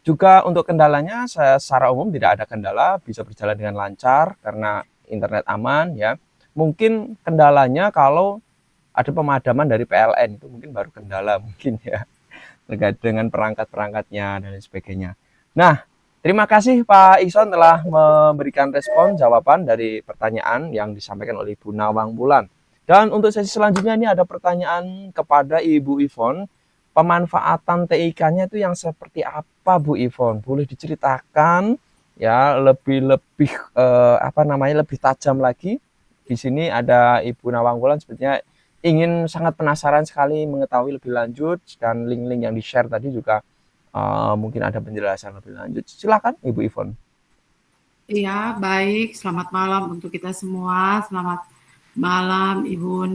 juga untuk kendalanya saya secara umum tidak ada kendala, bisa berjalan dengan lancar karena internet aman ya. Mungkin kendalanya kalau ada pemadaman dari PLN, itu mungkin baru kendala mungkin ya, terkait dengan perangkat-perangkatnya dan lain sebagainya. Nah, terima kasih Pak Ikson telah memberikan respon jawaban dari pertanyaan yang disampaikan oleh Ibu Nawang Wulan. Dan untuk sesi selanjutnya ini ada pertanyaan kepada Ibu Ivon. Pemanfaatan TIK-nya itu yang seperti apa Bu Ivon? Boleh diceritakan ya lebih lebih tajam lagi. Di sini ada Ibu Nawang Wulan sepertinya ingin sangat penasaran sekali mengetahui lebih lanjut, dan link-link yang di-share tadi juga mungkin ada penjelasan lebih lanjut. Silakan Ibu Ivon. Iya, baik. Selamat malam untuk kita semua. Selamat malam Ibu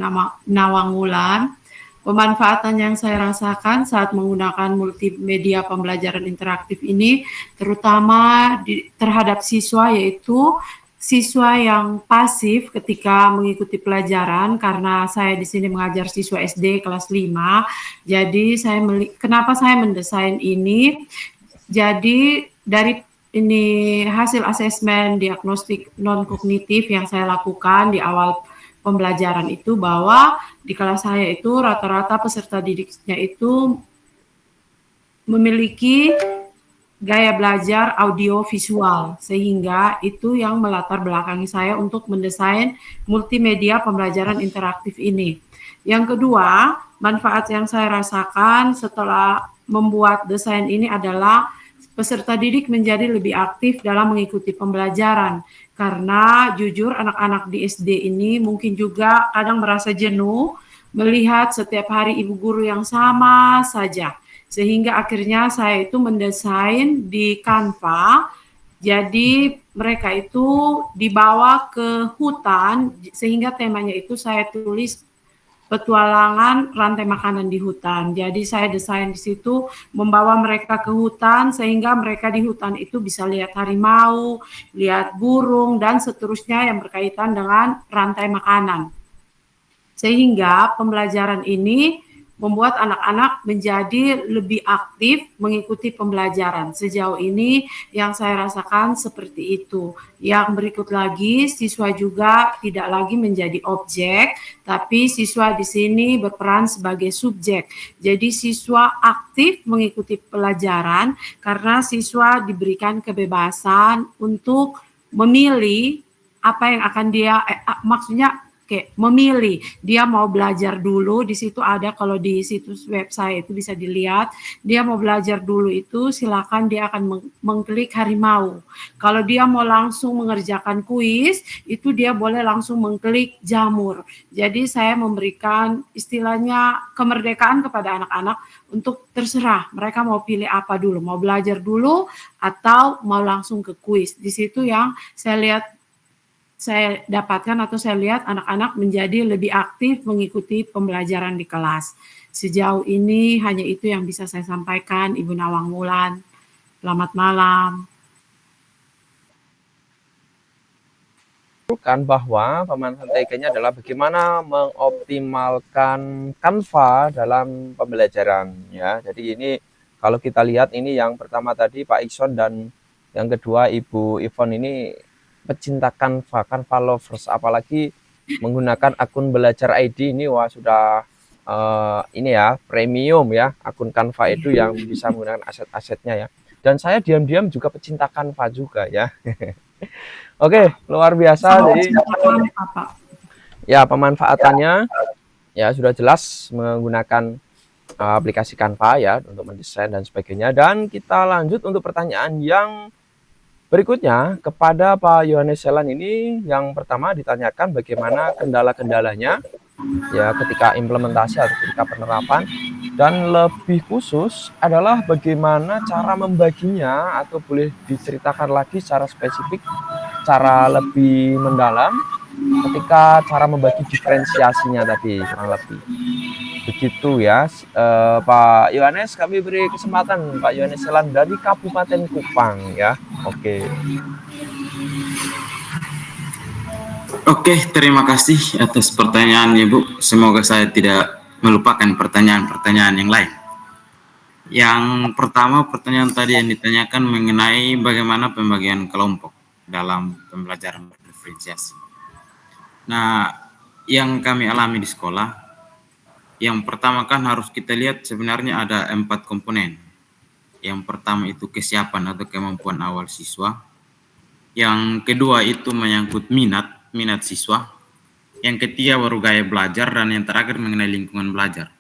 Nawang Wulan. Pemanfaatan yang saya rasakan saat menggunakan multimedia pembelajaran interaktif ini terutama terhadap siswa, yaitu siswa yang pasif ketika mengikuti pelajaran, karena saya di sini mengajar siswa SD kelas 5. Jadi kenapa saya mendesain ini? Jadi dari ini hasil asesmen diagnostik non kognitif yang saya lakukan di awal pembelajaran itu, bahwa di kelas saya itu rata-rata peserta didiknya itu memiliki gaya belajar audio visual, sehingga itu yang melatar belakangi saya untuk mendesain multimedia pembelajaran interaktif ini. Yang kedua, manfaat yang saya rasakan setelah membuat desain ini adalah peserta didik menjadi lebih aktif dalam mengikuti pembelajaran. Karena jujur anak-anak di SD ini mungkin juga kadang merasa jenuh melihat setiap hari ibu guru yang sama saja. Sehingga akhirnya saya itu mendesain di Canva. Jadi mereka itu dibawa ke hutan, sehingga temanya itu saya tulis petualangan rantai makanan di hutan. Jadi saya desain di situ membawa mereka ke hutan, sehingga mereka di hutan itu bisa lihat harimau, lihat burung, dan seterusnya yang berkaitan dengan rantai makanan. Sehingga pembelajaran ini membuat anak-anak menjadi lebih aktif mengikuti pembelajaran. Sejauh ini yang saya rasakan seperti itu. Yang berikut lagi, siswa juga tidak lagi menjadi objek, tapi siswa di sini berperan sebagai subjek. Jadi siswa aktif mengikuti pelajaran karena siswa diberikan kebebasan untuk memilih apa yang akan dia, maksudnya kayak memilih dia mau belajar dulu. Di situ ada, kalau di situs web saya itu bisa dilihat, dia mau belajar dulu itu silakan dia akan mengklik harimau. Kalau dia mau langsung mengerjakan kuis itu dia boleh langsung mengklik jamur. Jadi saya memberikan istilahnya kemerdekaan kepada anak-anak untuk terserah mereka mau pilih apa dulu, mau belajar dulu atau mau langsung ke kuis. Di situ yang saya dapatkan atau saya lihat anak-anak menjadi lebih aktif mengikuti pembelajaran di kelas. Sejauh ini hanya itu yang bisa saya sampaikan, Ibu Nawang Wulan. Selamat malam. Kan bahwa pemanfaatan TIK-nya adalah bagaimana mengoptimalkan Canva dalam pembelajaran ya. Jadi ini kalau kita lihat ini yang pertama tadi Pak Ikson dan yang kedua Ibu Ivon ini pecinta Canva lovers, apalagi menggunakan akun belajar ID ini, wah sudah ini ya premium ya akun Canva itu yang bisa menggunakan aset-asetnya ya. Dan saya diam-diam juga pecinta Canva juga ya. Oke, luar biasa. Jadi ya pemanfaatannya ya sudah jelas menggunakan aplikasi Canva ya untuk mendesain dan sebagainya. Dan kita lanjut untuk pertanyaan yang berikutnya kepada Pak Yohanes Selan ini. Yang pertama ditanyakan bagaimana kendala-kendalanya ya ketika implementasi atau ketika penerapan, dan lebih khusus adalah bagaimana cara membaginya, atau boleh diceritakan lagi secara spesifik, cara lebih mendalam ketika cara membagi diferensiasinya tadi, kurang lebih begitu ya. Pak Yohanes, kami beri kesempatan Pak Yohanes Selan dari Kabupaten Kupang ya. Oke, terima kasih atas pertanyaannya Bu. Semoga saya tidak melupakan pertanyaan-pertanyaan yang lain. Yang pertama, pertanyaan tadi yang ditanyakan mengenai bagaimana pembagian kelompok dalam pembelajaran berdiferensiasi. Nah, yang kami alami di sekolah, yang pertama kan harus kita lihat sebenarnya ada 4 komponen. Yang pertama itu kesiapan atau kemampuan awal siswa. Yang kedua itu menyangkut minat siswa. Yang ketiga baru gaya belajar, dan yang terakhir mengenai lingkungan belajar.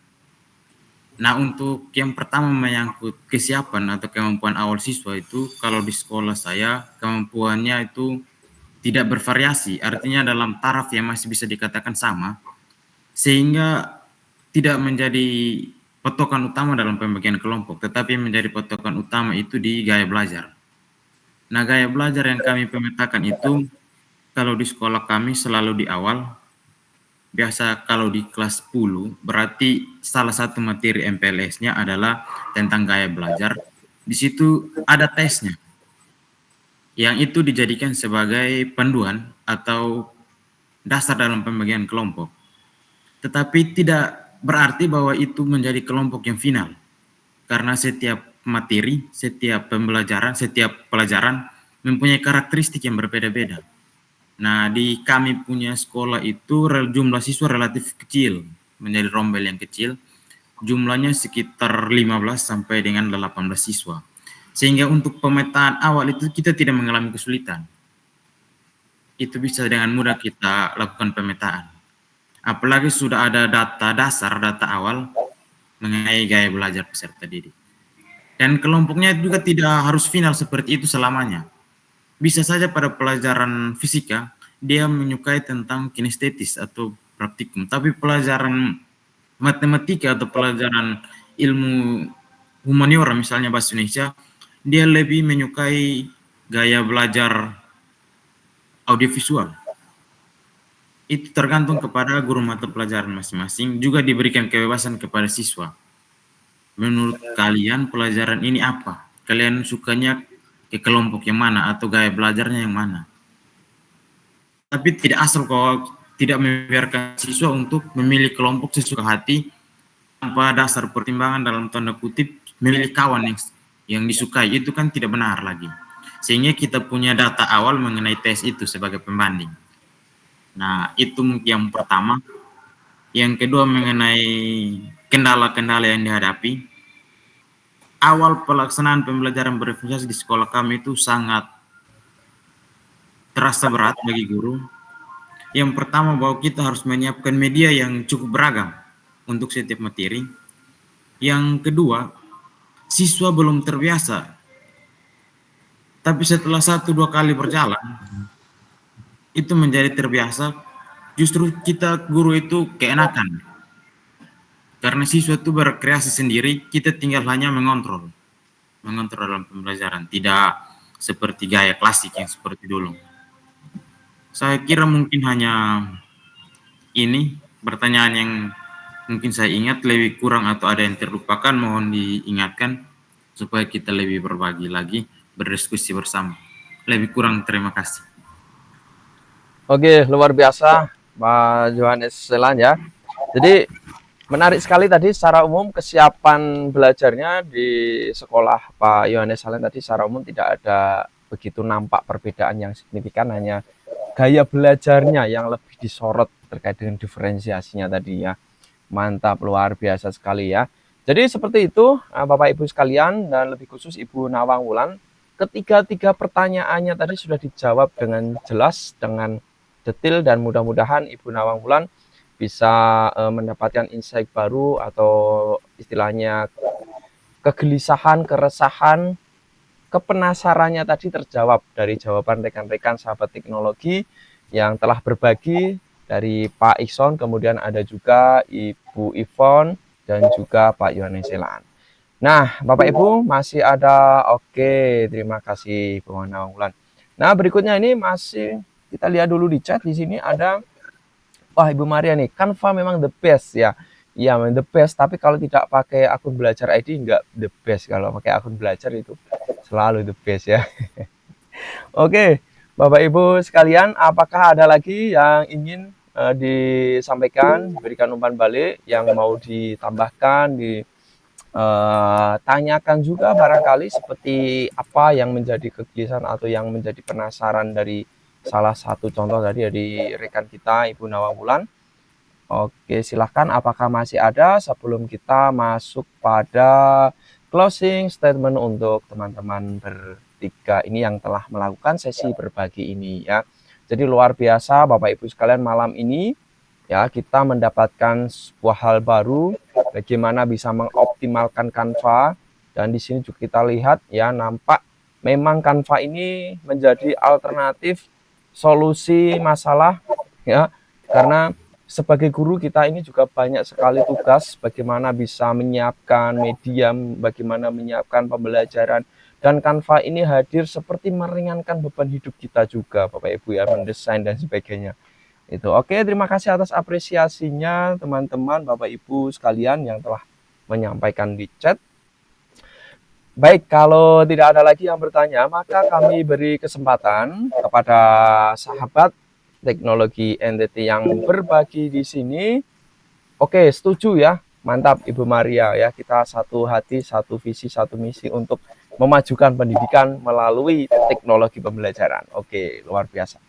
Nah, untuk yang pertama menyangkut kesiapan atau kemampuan awal siswa itu, kalau di sekolah saya kemampuannya itu tidak bervariasi, artinya dalam taraf yang masih bisa dikatakan sama, sehingga tidak menjadi patokan utama dalam pembagian kelompok, tetapi menjadi patokan utama itu di gaya belajar. Nah, gaya belajar yang kami pemetakan itu, kalau di sekolah kami selalu di awal, biasa kalau di kelas 10, berarti salah satu materi MPLS-nya adalah tentang gaya belajar. Di situ ada tesnya, yang itu dijadikan sebagai panduan atau dasar dalam pembagian kelompok. Tetapi tidak berarti bahwa itu menjadi kelompok yang final, karena setiap materi, setiap pembelajaran, setiap pelajaran mempunyai karakteristik yang berbeda-beda. Nah, di kami punya sekolah itu jumlah siswa relatif kecil, menjadi rombel yang kecil, jumlahnya sekitar 15 sampai dengan 18 siswa. Sehingga untuk pemetaan awal itu kita tidak mengalami kesulitan. Itu bisa dengan mudah kita lakukan pemetaan. Apalagi sudah ada data dasar, data awal mengenai gaya belajar peserta didik. Dan kelompoknya juga tidak harus final seperti itu selamanya. Bisa saja pada pelajaran fisika, dia menyukai tentang kinestetis atau praktikum. Tapi pelajaran matematika atau pelajaran ilmu humaniora, misalnya bahasa Indonesia, dia lebih menyukai gaya belajar audiovisual. Itu tergantung kepada guru mata pelajaran masing-masing, juga diberikan kebebasan kepada siswa. Menurut kalian pelajaran ini apa? Kalian sukanya ke kelompok yang mana atau gaya belajarnya yang mana? Tapi tidak asal kok tidak membiarkan siswa untuk memilih kelompok sesuka hati tanpa dasar pertimbangan dalam tanda kutip memilih kawan yang disukai, itu kan tidak benar lagi. Sehingga kita punya data awal mengenai tes itu sebagai pembanding. Nah, itu yang pertama. Yang kedua mengenai kendala-kendala yang dihadapi. Awal pelaksanaan pembelajaran bervariasi di sekolah kami itu sangat terasa berat bagi guru. Yang pertama bahwa kita harus menyiapkan media yang cukup beragam untuk setiap materi. Yang kedua, siswa belum terbiasa. Tapi setelah 1-2 kali berjalan, itu menjadi terbiasa. Justru kita guru itu keenakan. Karena siswa itu berkreasi sendiri, kita tinggal hanya mengontrol dalam pembelajaran, tidak seperti gaya klasik yang seperti dulu. Saya kira mungkin hanya ini pertanyaan yang mungkin saya ingat, lebih kurang atau ada yang terlupakan mohon diingatkan supaya kita lebih berbagi lagi, berdiskusi bersama. Lebih kurang terima kasih. Oke, luar biasa Pak Johannes Selan ya. Jadi menarik sekali tadi secara umum kesiapan belajarnya di sekolah Pak Yohanes Salen tadi secara umum tidak ada begitu nampak perbedaan yang signifikan, hanya gaya belajarnya yang lebih disorot terkait dengan diferensiasinya tadi ya. Mantap, luar biasa sekali ya. Jadi seperti itu Bapak Ibu sekalian, dan lebih khusus Ibu Nawang Wulan, ketiga pertanyaannya tadi sudah dijawab dengan jelas, dengan detail, dan mudah-mudahan Ibu Nawang Wulan bisa mendapatkan insight baru atau istilahnya kegelisahan, keresahan, kepenasarannya tadi terjawab dari jawaban rekan-rekan sahabat teknologi yang telah berbagi dari Pak Ikson, kemudian ada juga Ibu Ivon dan juga Pak Yohanes Selan. Nah, Bapak Ibu masih ada. Oke, terima kasih Bu Nawang Wulan. Nah, berikutnya ini masih kita lihat dulu di chat. Di sini ada, wah Ibu Maria nih, Canva memang the best ya. Iya, memang the best, tapi kalau tidak pakai akun belajar ID enggak the best. Kalau pakai akun belajar itu selalu the best ya. Oke, Bapak Ibu sekalian, apakah ada lagi yang ingin disampaikan, diberikan umpan balik, yang mau ditambahkan, tanyakan juga barangkali seperti apa yang menjadi kegelisahan atau yang menjadi penasaran dari salah satu contoh tadi dari rekan kita Ibu Nawang Wulan. Oke, silahkan, apakah masih ada sebelum kita masuk pada closing statement untuk teman-teman bertiga ini yang telah melakukan sesi berbagi ini ya. Jadi luar biasa Bapak Ibu sekalian, malam ini ya kita mendapatkan sebuah hal baru bagaimana bisa mengoptimalkan Canva, dan di sini juga kita lihat ya, nampak memang Canva ini menjadi alternatif solusi masalah ya, karena sebagai guru kita ini juga banyak sekali tugas bagaimana bisa menyiapkan media, bagaimana menyiapkan pembelajaran, dan Canva ini hadir seperti meringankan beban hidup kita juga Bapak Ibu ya, mendesain dan sebagainya. Itu oke, terima kasih atas apresiasinya teman-teman Bapak Ibu sekalian yang telah menyampaikan di chat. Baik, kalau tidak ada lagi yang bertanya, maka kami beri kesempatan kepada sahabat teknologi NTT yang berbagi di sini. Oke, setuju ya, mantap Ibu Maria ya, kita satu hati, satu visi, satu misi untuk memajukan pendidikan melalui teknologi pembelajaran. Oke, luar biasa.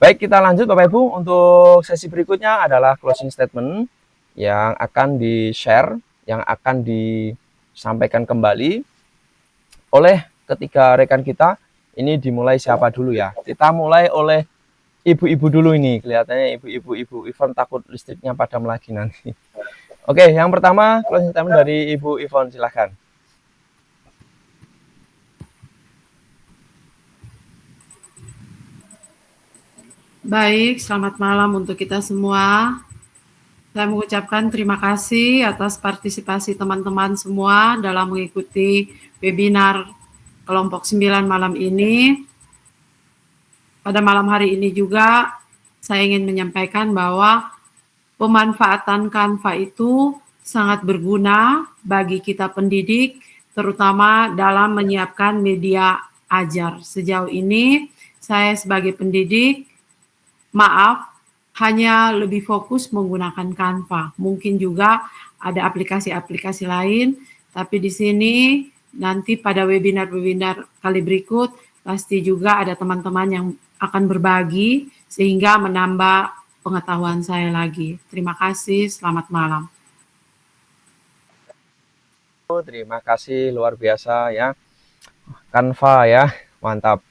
Baik, kita lanjut Bapak Ibu, untuk sesi berikutnya adalah closing statement yang akan di-share, yang akan disampaikan kembali oleh ketiga rekan kita. Ini dimulai siapa dulu ya? Kita mulai oleh ibu-ibu dulu ini. Kelihatannya ibu-ibu Ivon takut listriknya padam lagi nanti. Oke, yang pertama closing statement dari Ibu Ivon, silahkan. Baik, selamat malam untuk kita semua. Saya mengucapkan terima kasih atas partisipasi teman-teman semua dalam mengikuti webinar kelompok 9 malam ini. Pada malam hari ini juga saya ingin menyampaikan bahwa pemanfaatan Canva itu sangat berguna bagi kita pendidik, terutama dalam menyiapkan media ajar. Sejauh ini saya sebagai pendidik, maaf, hanya lebih fokus menggunakan Canva. Mungkin juga ada aplikasi-aplikasi lain, tapi di sini nanti pada webinar-webinar kali berikut pasti juga ada teman-teman yang akan berbagi sehingga menambah pengetahuan saya lagi. Terima kasih, selamat malam. Terima kasih luar biasa ya. Canva ya, mantap.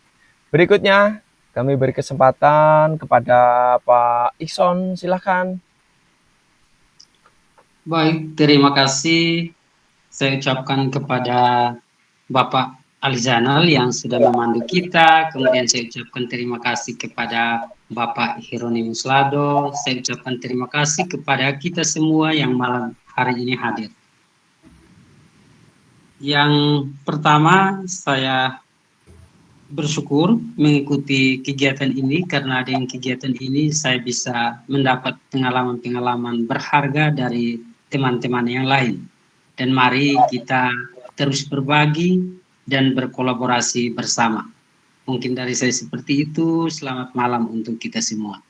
Berikutnya kami beri kesempatan kepada Pak Ikson, silahkan. Baik, terima kasih saya ucapkan kepada Bapak Alizanal yang sudah memandu kita. Kemudian saya ucapkan terima kasih kepada Bapak Hieronymus Lado. Saya ucapkan terima kasih kepada kita semua yang malam hari ini hadir. Yang pertama, saya bersyukur mengikuti kegiatan ini karena dengan kegiatan ini saya bisa mendapat pengalaman-pengalaman berharga dari teman-teman yang lain. Dan mari kita terus berbagi dan berkolaborasi bersama. Mungkin dari saya seperti itu. Selamat malam untuk kita semua.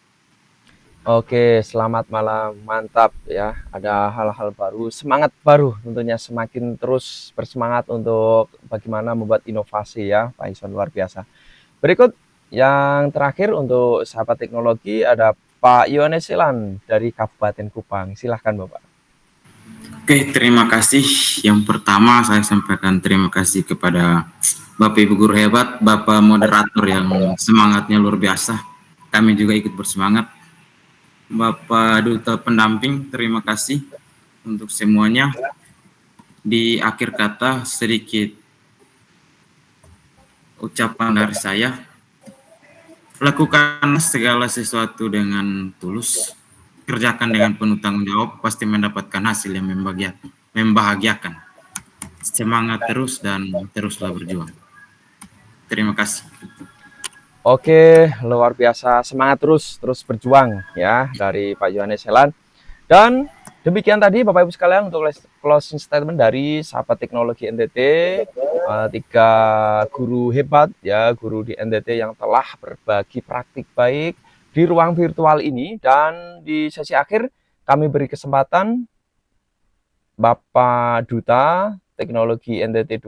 Oke, selamat malam, mantap ya. Ada hal-hal baru, semangat baru tentunya, semakin terus bersemangat untuk bagaimana membuat inovasi ya, Pak Ikson, luar biasa. Berikut yang terakhir untuk sahabat teknologi ada Pak Yohanes Selan dari Kabupaten Kupang. Silahkan Bapak. Oke, terima kasih. Yang pertama saya sampaikan terima kasih kepada Bapak Ibu guru hebat, Bapak moderator yang semangatnya luar biasa. Kami juga ikut bersemangat. Bapak Duta Pendamping, terima kasih untuk semuanya. Di akhir kata sedikit ucapan dari saya. Lakukan segala sesuatu dengan tulus. Kerjakan dengan penuh tanggung jawab, pasti mendapatkan hasil yang membahagiakan. Semangat terus dan teruslah berjuang. Terima kasih. Oke, luar biasa, semangat terus berjuang ya dari Pak Yohanes Selan. Dan demikian tadi Bapak Ibu sekalian untuk closing statement dari sahabat teknologi NTT, 3 guru hebat ya, guru di NTT yang telah berbagi praktik baik di ruang virtual ini. Dan di sesi akhir kami beri kesempatan Bapak Duta Teknologi NTT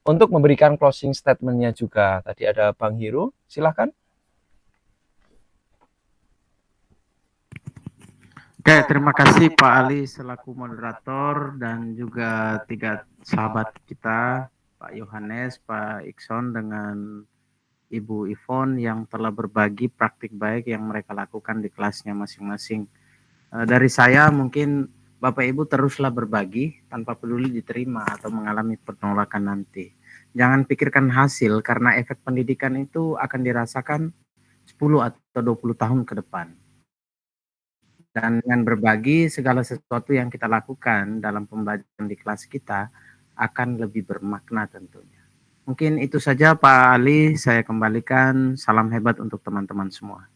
untuk memberikan closing statement-nya juga. Tadi ada Bang Hiro, silahkan. Oke, terima kasih Pak Ali selaku moderator dan juga 3 sahabat kita, Pak Yohanes, Pak Ikson dengan Ibu Ivon yang telah berbagi praktik baik yang mereka lakukan di kelasnya masing-masing. Dari saya mungkin Bapak Ibu teruslah berbagi tanpa peduli diterima atau mengalami penolakan nanti. Jangan pikirkan hasil karena efek pendidikan itu akan dirasakan 10 atau 20 tahun ke depan. Dan dengan berbagi segala sesuatu yang kita lakukan dalam pembelajaran di kelas kita akan lebih bermakna tentunya. Mungkin itu saja Pak Ali, saya kembalikan. Salam hebat untuk teman-teman semua.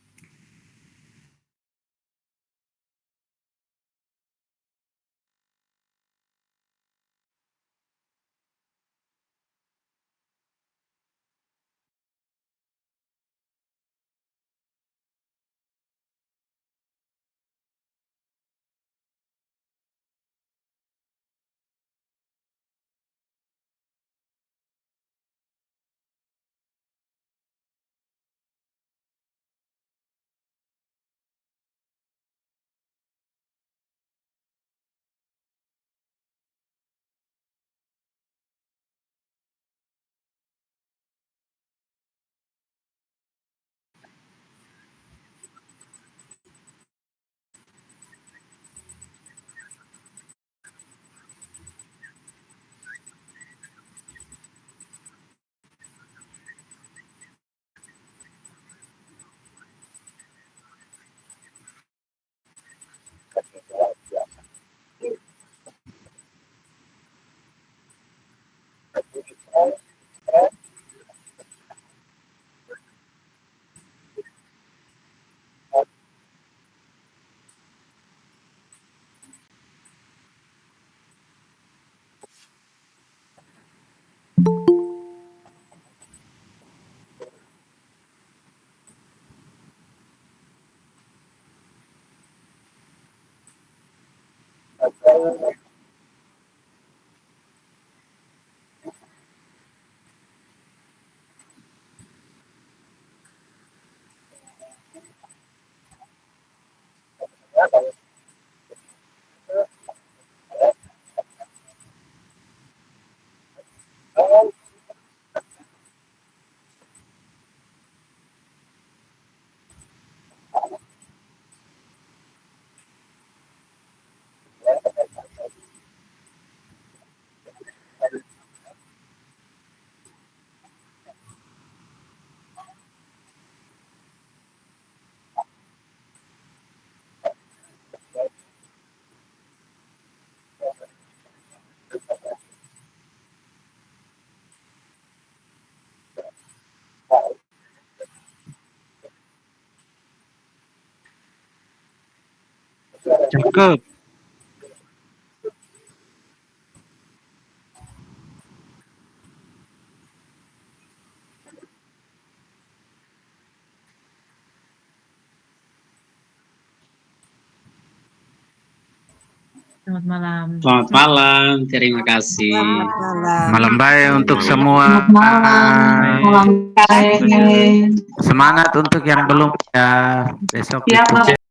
Cakep. Selamat malam. Selamat malam, terima kasih. Malam baik untuk semua. Selamat malam. Malam baik. Semangat untuk yang belum ya besok Siapa? itu